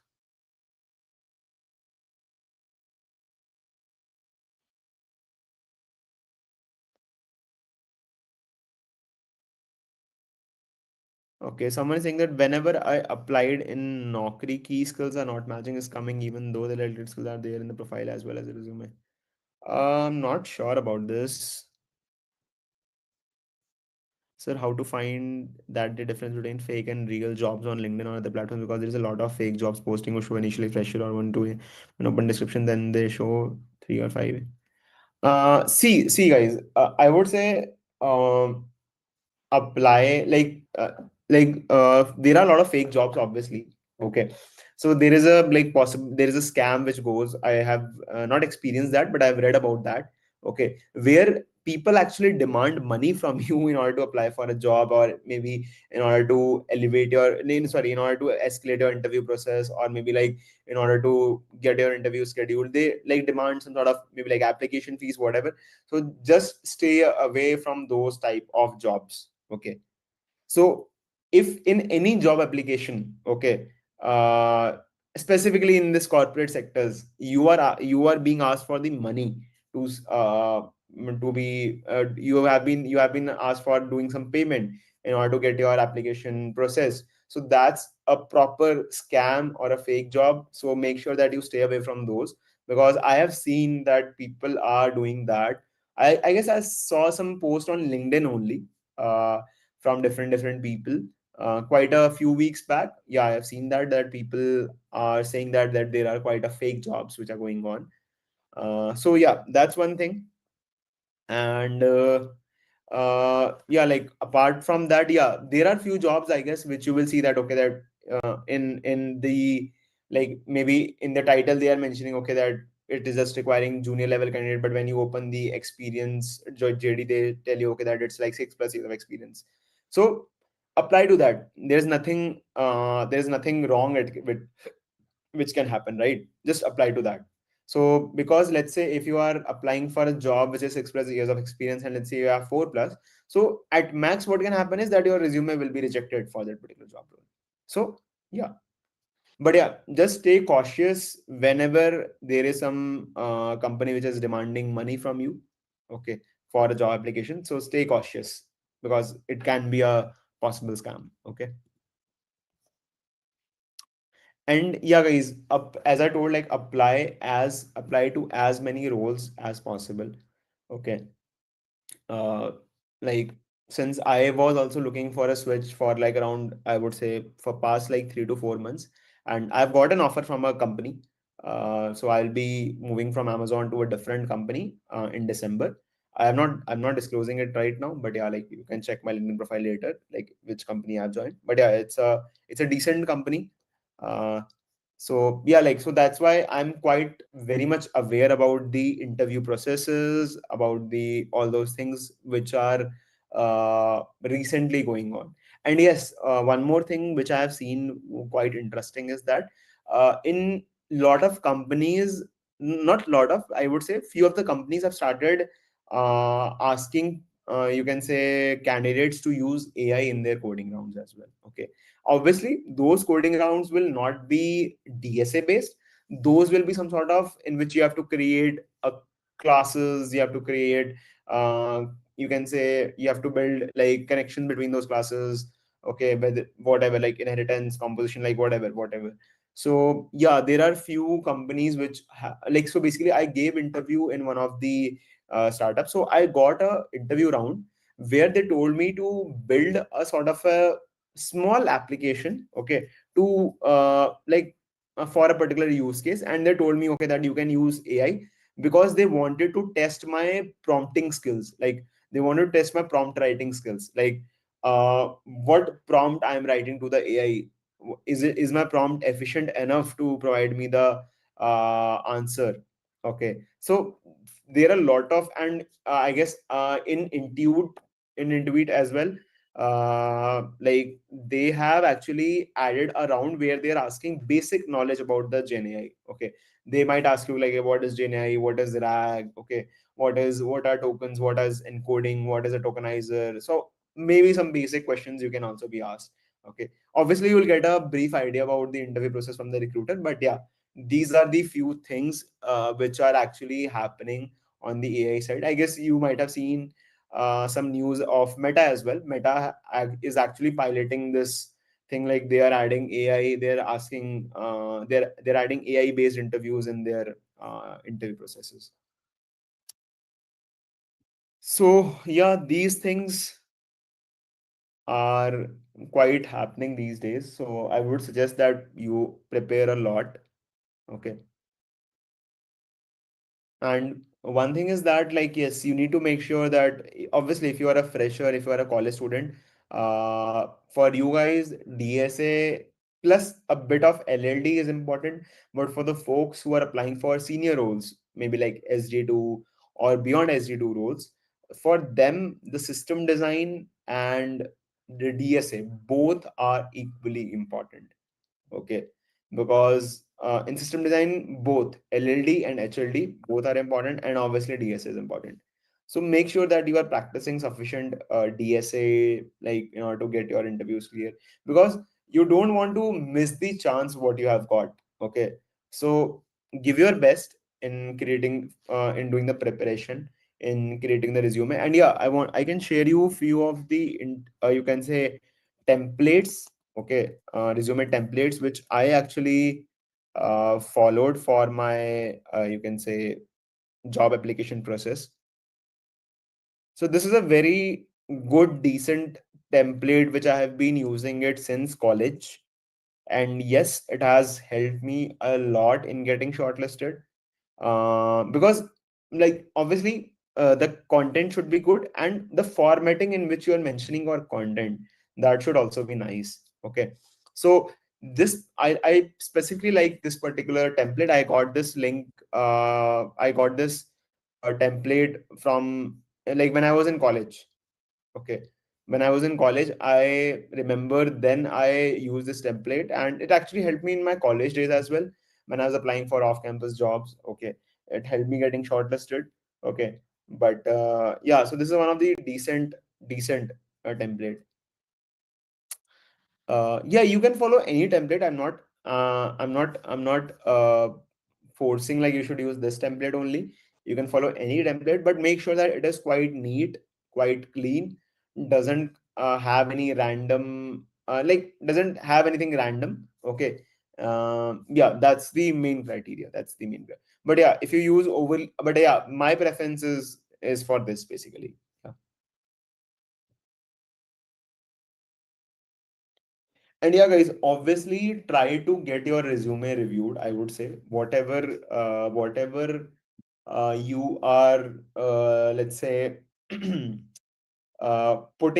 Okay, someone is saying that whenever I applied in Naukri, key skills are not matching is coming, even though the related skills are there in the profile as well as the resume. I'm not sure about this. Sir, how to find that the difference between fake and real jobs on LinkedIn or other platforms? Because there's a lot of fake jobs posting who show initially fresher or one to an open description, then they show three or five. See, guys, I would say apply there are a lot of fake jobs, obviously. Okay, so there is a there is a scam which goes. I have not experienced that, but I've read about that. Okay, where people actually demand money from you in order to apply for a job, or maybe in order to in order to escalate your interview process, or maybe like in order to get your interview scheduled, they like demand some sort of maybe like application fees, whatever. So just stay away from those type of jobs. Okay, so if in any job application, okay, uh, specifically in this corporate sectors, you are being asked for the money to be you have been asked for doing some payment in order to get your application processed. So that's a proper scam or a fake job. So make sure that you stay away from those, because I have seen that people are doing that. I guess I saw some post on LinkedIn only. From different people quite a few weeks back. Yeah, I have seen that people are saying that there are quite a fake jobs which are going on. So yeah, that's one thing. And yeah, like apart from that, yeah, there are few jobs, I guess, which you will see that okay, that in the, like maybe in the title they are mentioning okay that it is just requiring junior level candidate, but when you open the experience JD, they tell you okay that it's like 6+ years of experience. So apply to that. There's nothing wrong with which can happen, right? Just apply to that. So because let's say if you are applying for a job which is 6+ years of experience, and let's say you have 4+, so at max what can happen is that your resume will be rejected for that particular job role. So yeah, but yeah, just stay cautious whenever there is some company which is demanding money from you, okay, for a job application. So stay cautious because it can be a possible scam, okay. And yeah, guys, up as I told, like apply to as many roles as possible. Okay. uh like since I was also looking for a switch for like around, I would say, for past like 3 to 4 months, and I've got an offer from a company. So I'll be moving from Amazon to a different company in December. I'm not disclosing it right now, but yeah, like you can check my LinkedIn profile later, like which company I've joined. But yeah, it's a decent company. uh so yeah, like so that's why I'm quite very much aware about the interview processes, about the all those things which are recently going on. And yes, one more thing which I have seen quite interesting is that in lot of companies, not lot of, I would say few of the companies have started asking, you can say, candidates to use AI in their coding rounds as well. Okay. Obviously, those coding rounds will not be DSA based. Those will be some sort of in which you have to create a classes, you have to create, you can say, you have to build like connection between those classes. Okay, whether whatever, like inheritance, composition, like whatever. So yeah, there are few companies which like, so basically I gave interview in one of the startups. So I got a interview round where they told me to build a sort of a small application, okay, to for a particular use case. And they told me okay that you can use AI, because they wanted to test my prompting skills. Like they wanted to test my prompt writing skills, like what prompt I'm writing to the AI, is my prompt efficient enough to provide me the answer. Okay, so there are a lot of, and I guess in Intuit as well, like they have actually added a round where they're asking basic knowledge about the GenAI. Okay, they might ask you like what is GenAI, what is RAG, okay, what are tokens, what is encoding, what is a tokenizer. So maybe some basic questions you can also be asked. Okay, obviously you'll get a brief idea about the interview process from the recruiter, but yeah, these are the few things which are actually happening on the AI side. I guess you might have seen some news of Meta as well. Meta is actually piloting this thing, like they are adding AI. They're asking, they're adding AI based interviews in their interview processes. So yeah, these things are quite happening these days. So I would suggest that you prepare a lot. Okay. And one thing is that, like, yes, you need to make sure that obviously, if you are a fresher, if you are a college student, for you guys, DSA plus a bit of LLD is important. But for the folks who are applying for senior roles, maybe like SG2 or beyond SG2 roles, for them, the system design and the DSA both are equally important. Okay, because in system design both LLD and HLD both are important, and obviously DSA is important. So make sure that you are practicing sufficient DSA, like in order to get your interviews clear, because you don't want to miss the chance what you have got. Okay, so give your best in creating in doing the preparation, in creating the resume. And yeah, I can share you few of the you can say templates. Okay, resume templates which I actually followed for my you can say job application process. So this is a very good, decent template which I have been using it since college, and yes, it has helped me a lot in getting shortlisted. Because like obviously the content should be good, and the formatting in which you are mentioning your content, that should also be nice. Okay. So this, I specifically like this particular template. I got this link, I got this template from, like, when I was in college. Okay. When I was in college, I remember then I used this template, and it actually helped me in my college days as well when I was applying for off-campus jobs. Okay. It helped me getting shortlisted. Okay. But yeah, so this is one of the decent template. Yeah, you can follow any template. I'm not forcing like you should use this template only. You can follow any template, but make sure that it is quite neat, quite clean, doesn't have any random, like doesn't have anything random. Okay. Yeah, that's the main criteria. That's the main. But yeah, if you use over, but yeah, my preference is for this basically. Yeah. And yeah, guys, obviously try to get your resume reviewed. I would say whatever you are, let's say, putting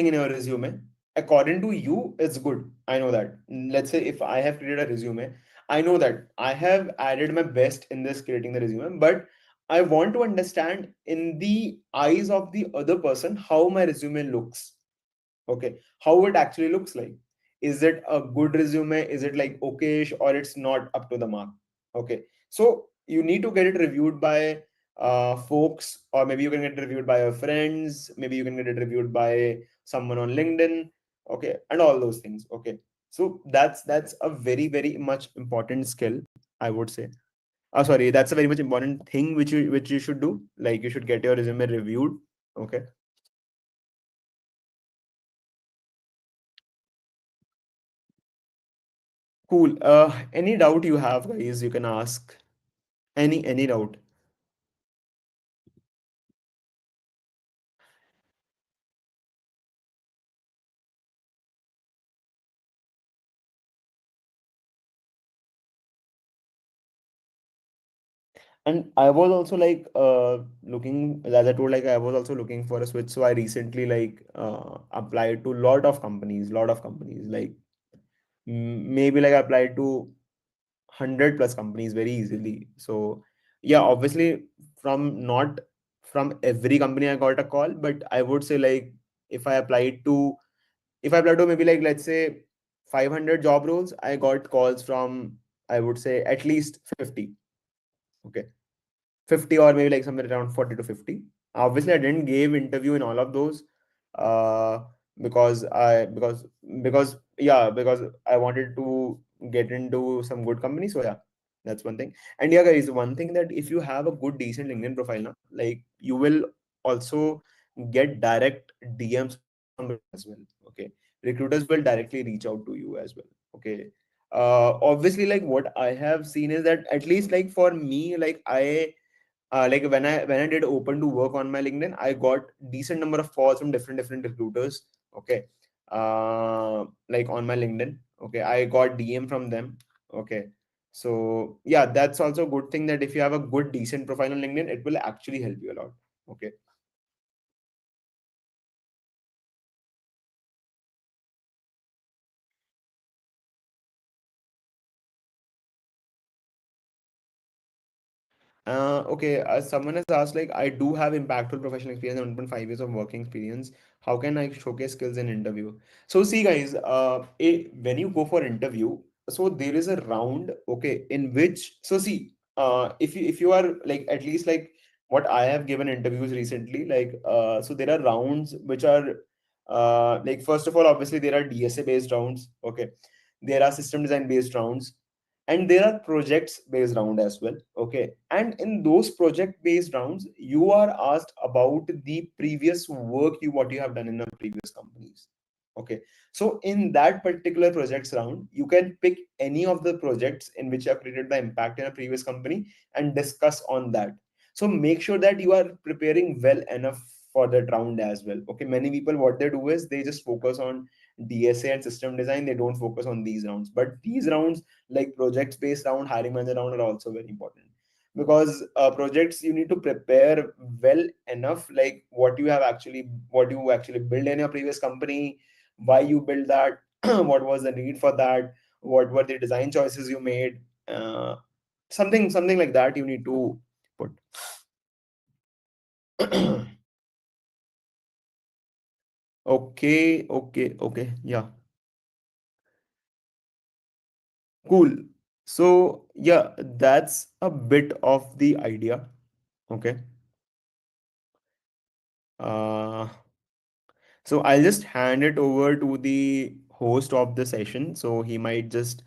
in your resume, according to you, it's good. I know that. Let's say if I have created a resume, I know that I have added my best in this creating the resume, but I want to understand in the eyes of the other person how my resume looks. Okay, how it actually looks like. Is it a good resume? Is it like okayish, or it's not up to the mark? Okay, so you need to get it reviewed by folks, or maybe you can get it reviewed by your friends, maybe you can get it reviewed by someone on LinkedIn. Okay, and all those things. Okay, so that's a very much important skill, I would say. Sorry, that's a very much important thing which you should do. Like, you should get your resume reviewed. Okay. Cool. Any doubt you have, guys, you can ask. Any doubt. And I was also like looking, as I told, like I was also looking for a switch. So I recently like applied to lot of companies. Like, maybe like I applied to 100 plus companies very easily. So yeah, obviously from not from every company I got a call, but I would say like if I applied to if I apply to maybe like, let's say, 500 job roles, I got calls from, I would say, at least 50. Okay. 50, or maybe like somewhere around 40 to 50. Obviously, I didn't give interview in all of those, uh, because I wanted to get into some good company. So yeah, that's one thing. And yeah, guys, one thing that if you have a good decent LinkedIn profile now, like you will also get direct DMs from recruiters as well. Okay, recruiters will directly reach out to you as well. Okay. Obviously, like what I have seen is that, at least like for me, like like when I did open to work on my LinkedIn, I got decent number of calls from different recruiters. Okay, like on my LinkedIn. Okay, I got DM from them. Okay, so yeah, that's also a good thing, that if you have a good decent profile on LinkedIn, it will actually help you a lot. Okay. Okay, someone has asked, like, I do have impactful professional experience and 1.5 years of working experience. How can I showcase skills in interview? So, see, guys, when you go for interview, so there is a round, okay, in which, so see, if you are like, at least like what I have given interviews recently, like, so there are rounds which are, like, first of all, obviously there are DSA based rounds, okay, there are system design based rounds, and there are projects based round as well. Okay, and in those project based rounds, you are asked about the previous work, what you have done in the previous companies. Okay, so in that particular projects round, you can pick any of the projects in which you have created the impact in a previous company and discuss on that. So make sure that you are preparing well enough for that round as well. Okay, many people, what they do is they just focus on DSA and system design, they don't focus on these rounds, but these rounds, like projects based round, hiring manager round, are also very important. because projects you need to prepare well enough, like what you actually build in your previous company, why you built that, what was the need for that, what were the design choices you made, something like that you need to put. Okay, okay, okay. Yeah, cool. So, yeah, that's a bit of the idea. Okay. Uh, so I'll just hand it over to the host of the session. So he might just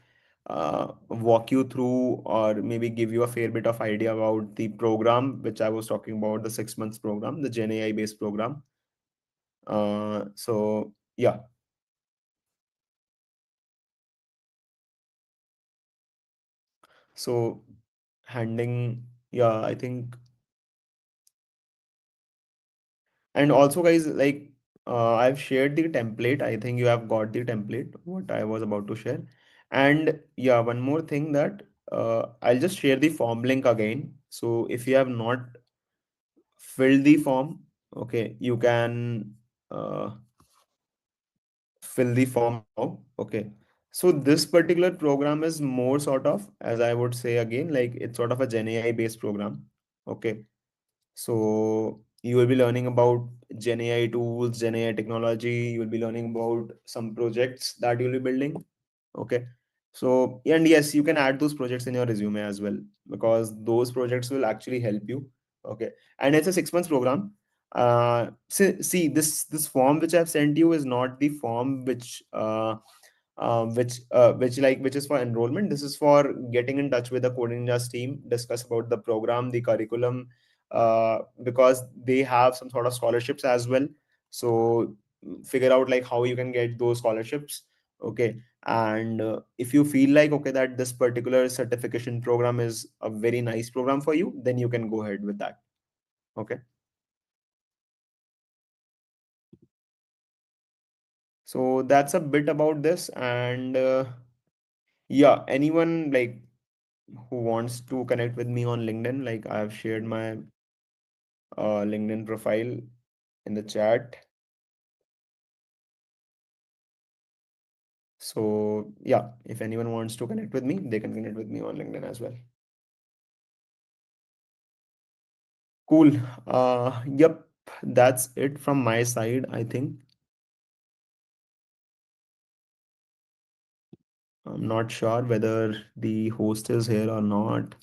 walk you through or maybe give you a fair bit of idea about the program, which I was talking about, the 6 months program, the Gen AI based program. So yeah. So handing, yeah, I think. And also, guys, like I've shared the template. I think you have got the template, what I was about to share. And yeah, one more thing that I'll just share the form link again. So if you have not filled the form, okay, you can fill the form now. Okay. So this particular program is more sort of, as I would say again, like it's sort of a Gen AI based program. Okay. So you will be learning about Gen AI tools, Gen AI technology. You will be learning about some projects that you'll be building. Okay. So, and yes, you can add those projects in your resume as well, because those projects will actually help you. Okay. And it's a 6 months program. See, this form which I've sent you is not the form which is for enrollment. This is for getting in touch with the Coding Ninjas team, discuss about the program, the curriculum, because they have some sort of scholarships as well. So figure out like how you can get those scholarships. Okay. And if you feel like okay that this particular certification program is a very nice program for you, then you can go ahead with that. Okay. So that's a bit about this. And yeah, anyone like who wants to connect with me on LinkedIn, like I've shared my LinkedIn profile in the chat. So yeah, if anyone wants to connect with me, they can connect with me on LinkedIn as well. Cool. Yep, that's it from my side, I think. I'm not sure whether the host is here or not.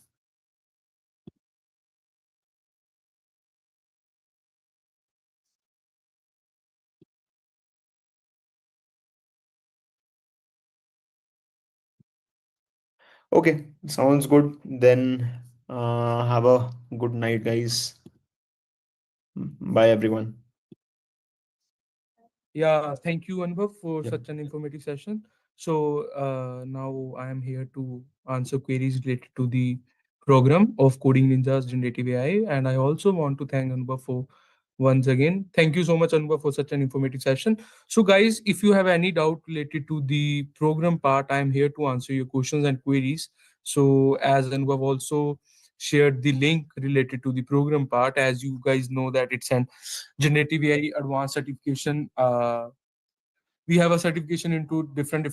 Okay, sounds good. Then have a good night, guys. Bye, everyone. Yeah, thank you, Anubhav, for Yep. such an informative session. So now I am here to answer queries related to the program of Coding Ninjas Generative AI, and I also want to thank Anubhav for once again. Thank you so much, Anubhav, for such an informative session. So, guys, if you have any doubt related to the program part, I am here to answer your questions and queries. So, as Anubhav also shared the link related to the program part, as you guys know that it's an generative AI advanced certification. We have a certification into different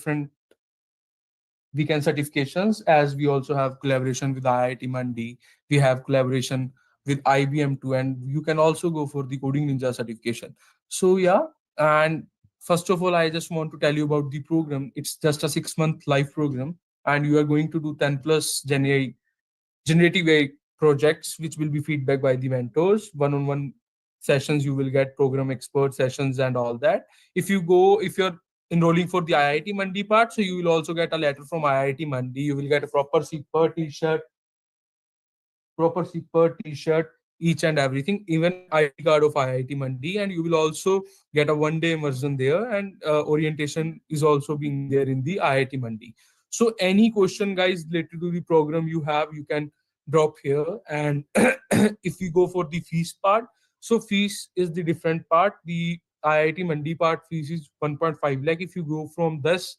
weekend certifications, as we also have collaboration with IIT Mandi. We have collaboration with IBM too, and you can also go for the Coding Ninja certification. So yeah, and first of all, I just want to tell you about the program. It's just a 6 month live program, and you are going to do 10 plus generative AI projects, which will be feedback by the mentors, one-on-one sessions. You will get program expert sessions and all that. If you're enrolling for the IIT Mandi part, so you will also get a letter from IIT Mandi. You will get a proper t-shirt, each and everything, even ID card of IIT Mandi, and you will also get a 1 day immersion there, and orientation is also being there in the IIT Mandi. So any question, guys, related to the program you have, you can drop here. And if we go for the fees part, so fees is the different part. The IIT Mandi part fees is 1.5 lakh. If you go from this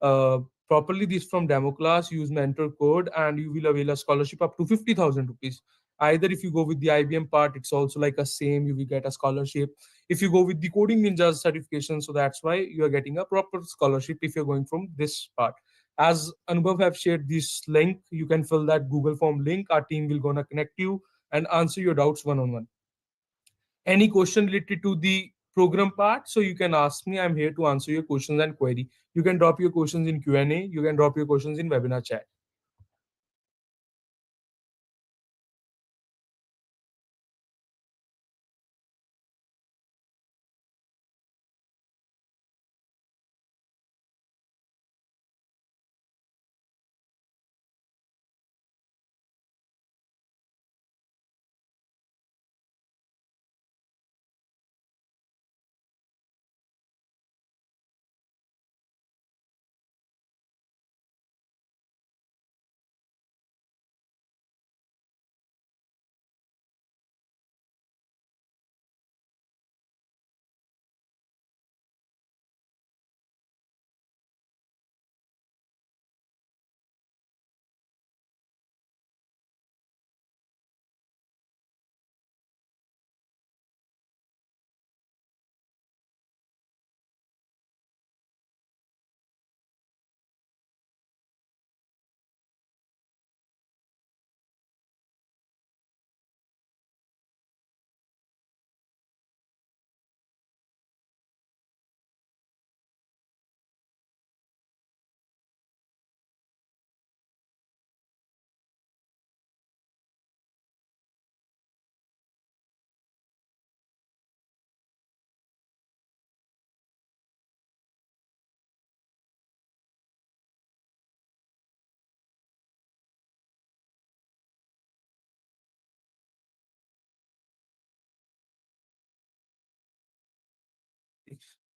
uh, properly this from demo class, use mentor code, and you will avail a scholarship up to 50,000 rupees. Either if you go with the IBM part, it's also like a same, you will get a scholarship. If you go with the Coding Ninjas certification, so that's why you are getting a proper scholarship if you're going from this part. As Anubhav have shared this link, you can fill that Google form link. Our team will gonna connect you and answer your doubts one on one. Any question related to the program part, so you can ask me. I'm here to answer your questions and query. You can drop your questions in Q&A. You can drop your questions in webinar chat.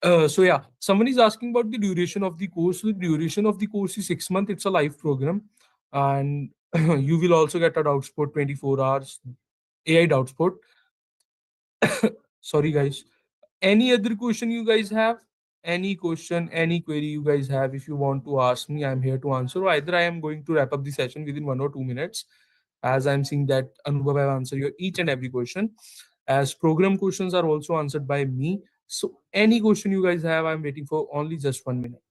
So yeah, someone is asking about the duration of the course. So the duration of the course is 6 months. It's a live program, and you will also get a doubt support 24 hours, AI doubt support. Sorry, guys. Any other question you guys have? Any question, any query you guys have, if you want to ask me, I'm here to answer. Or either I am going to wrap up the session within 1 or 2 minutes, as I'm seeing that Anubhav have answered your each and every question. As program questions are also answered by me. So any question you guys have, I'm waiting for only just 1 minute.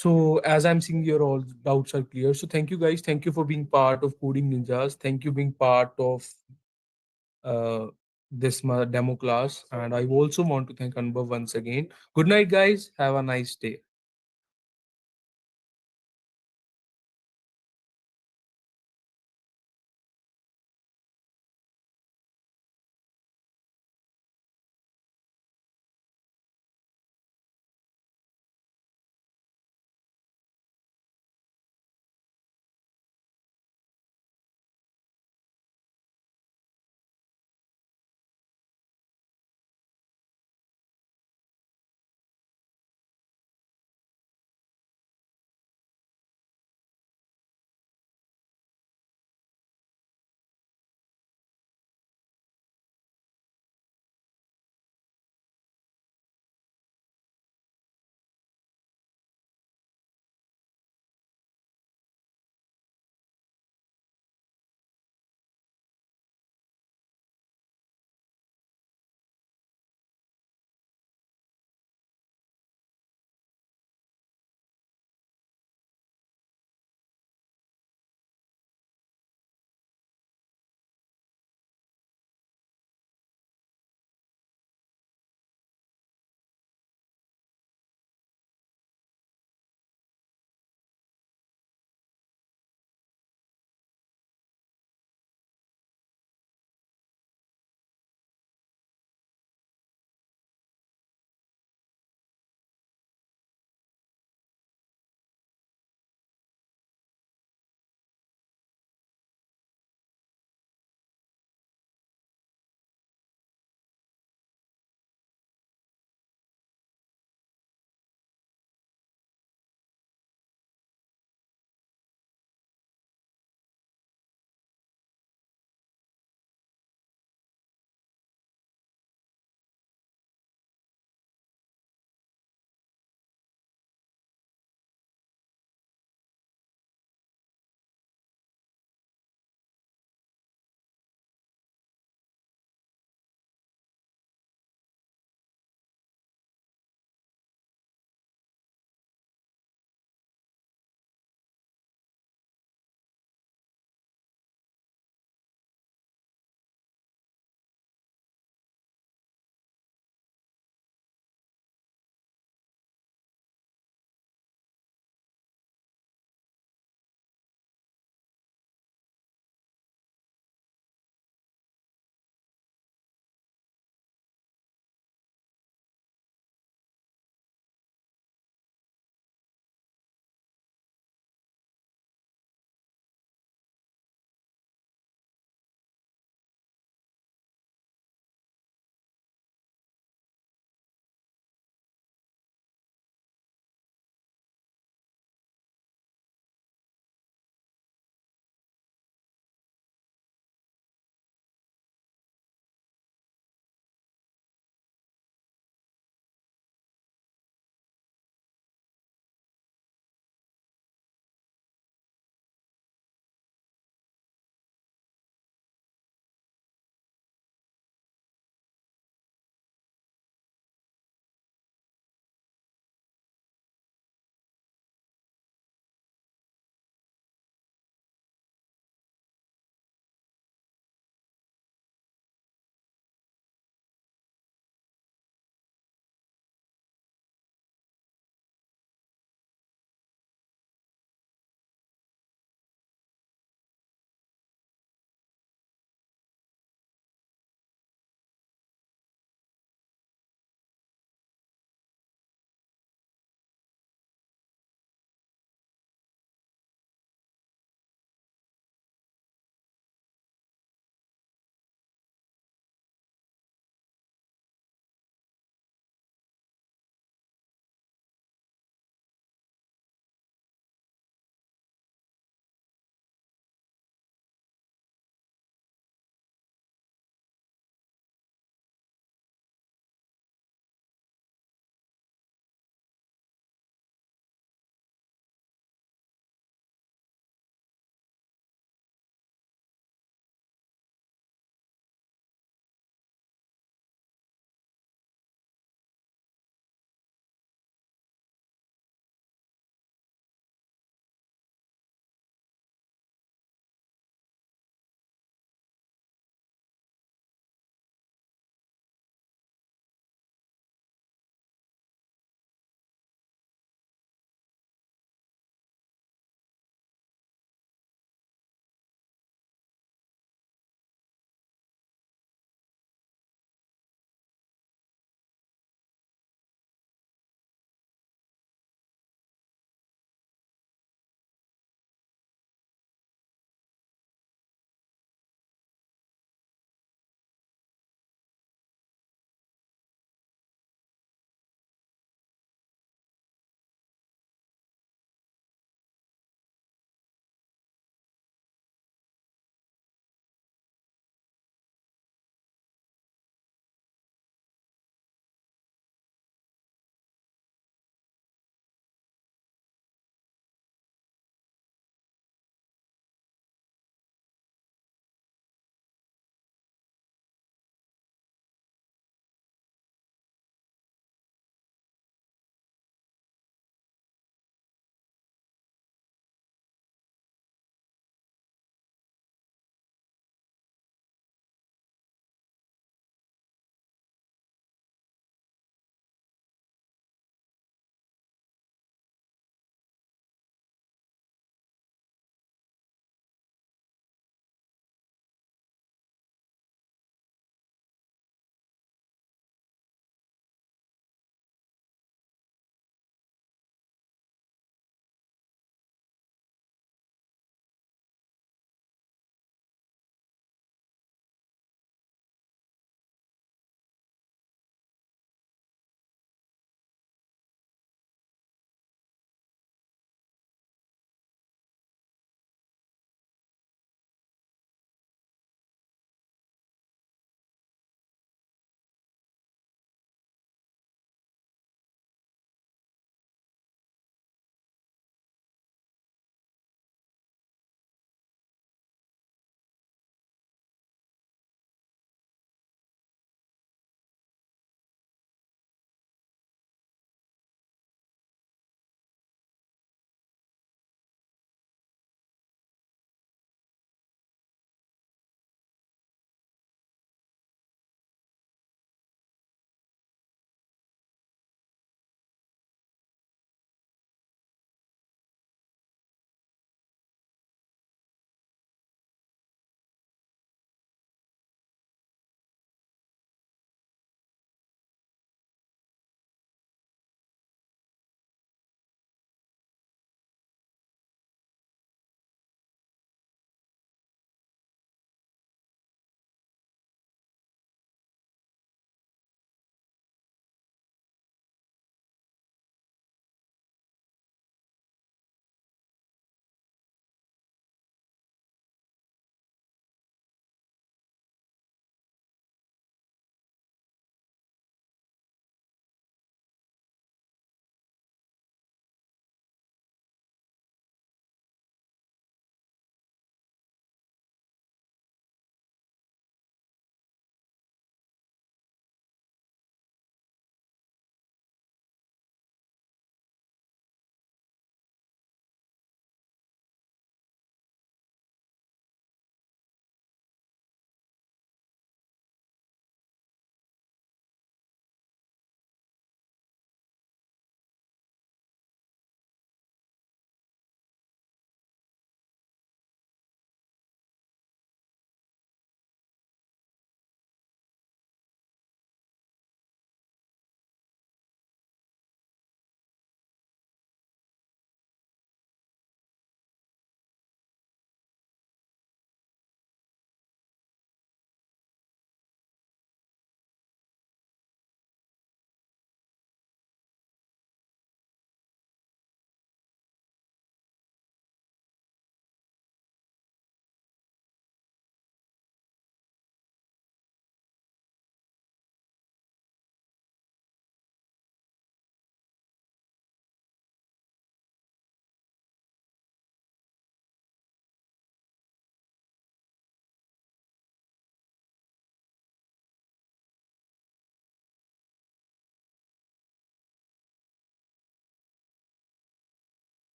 So as I'm seeing your all doubts are clear. So thank you guys. Thank you for being part of Coding Ninjas. Thank you being part of uh, this demo class. And I also want to thank Anubhav once again. Good night, guys. Have a nice day.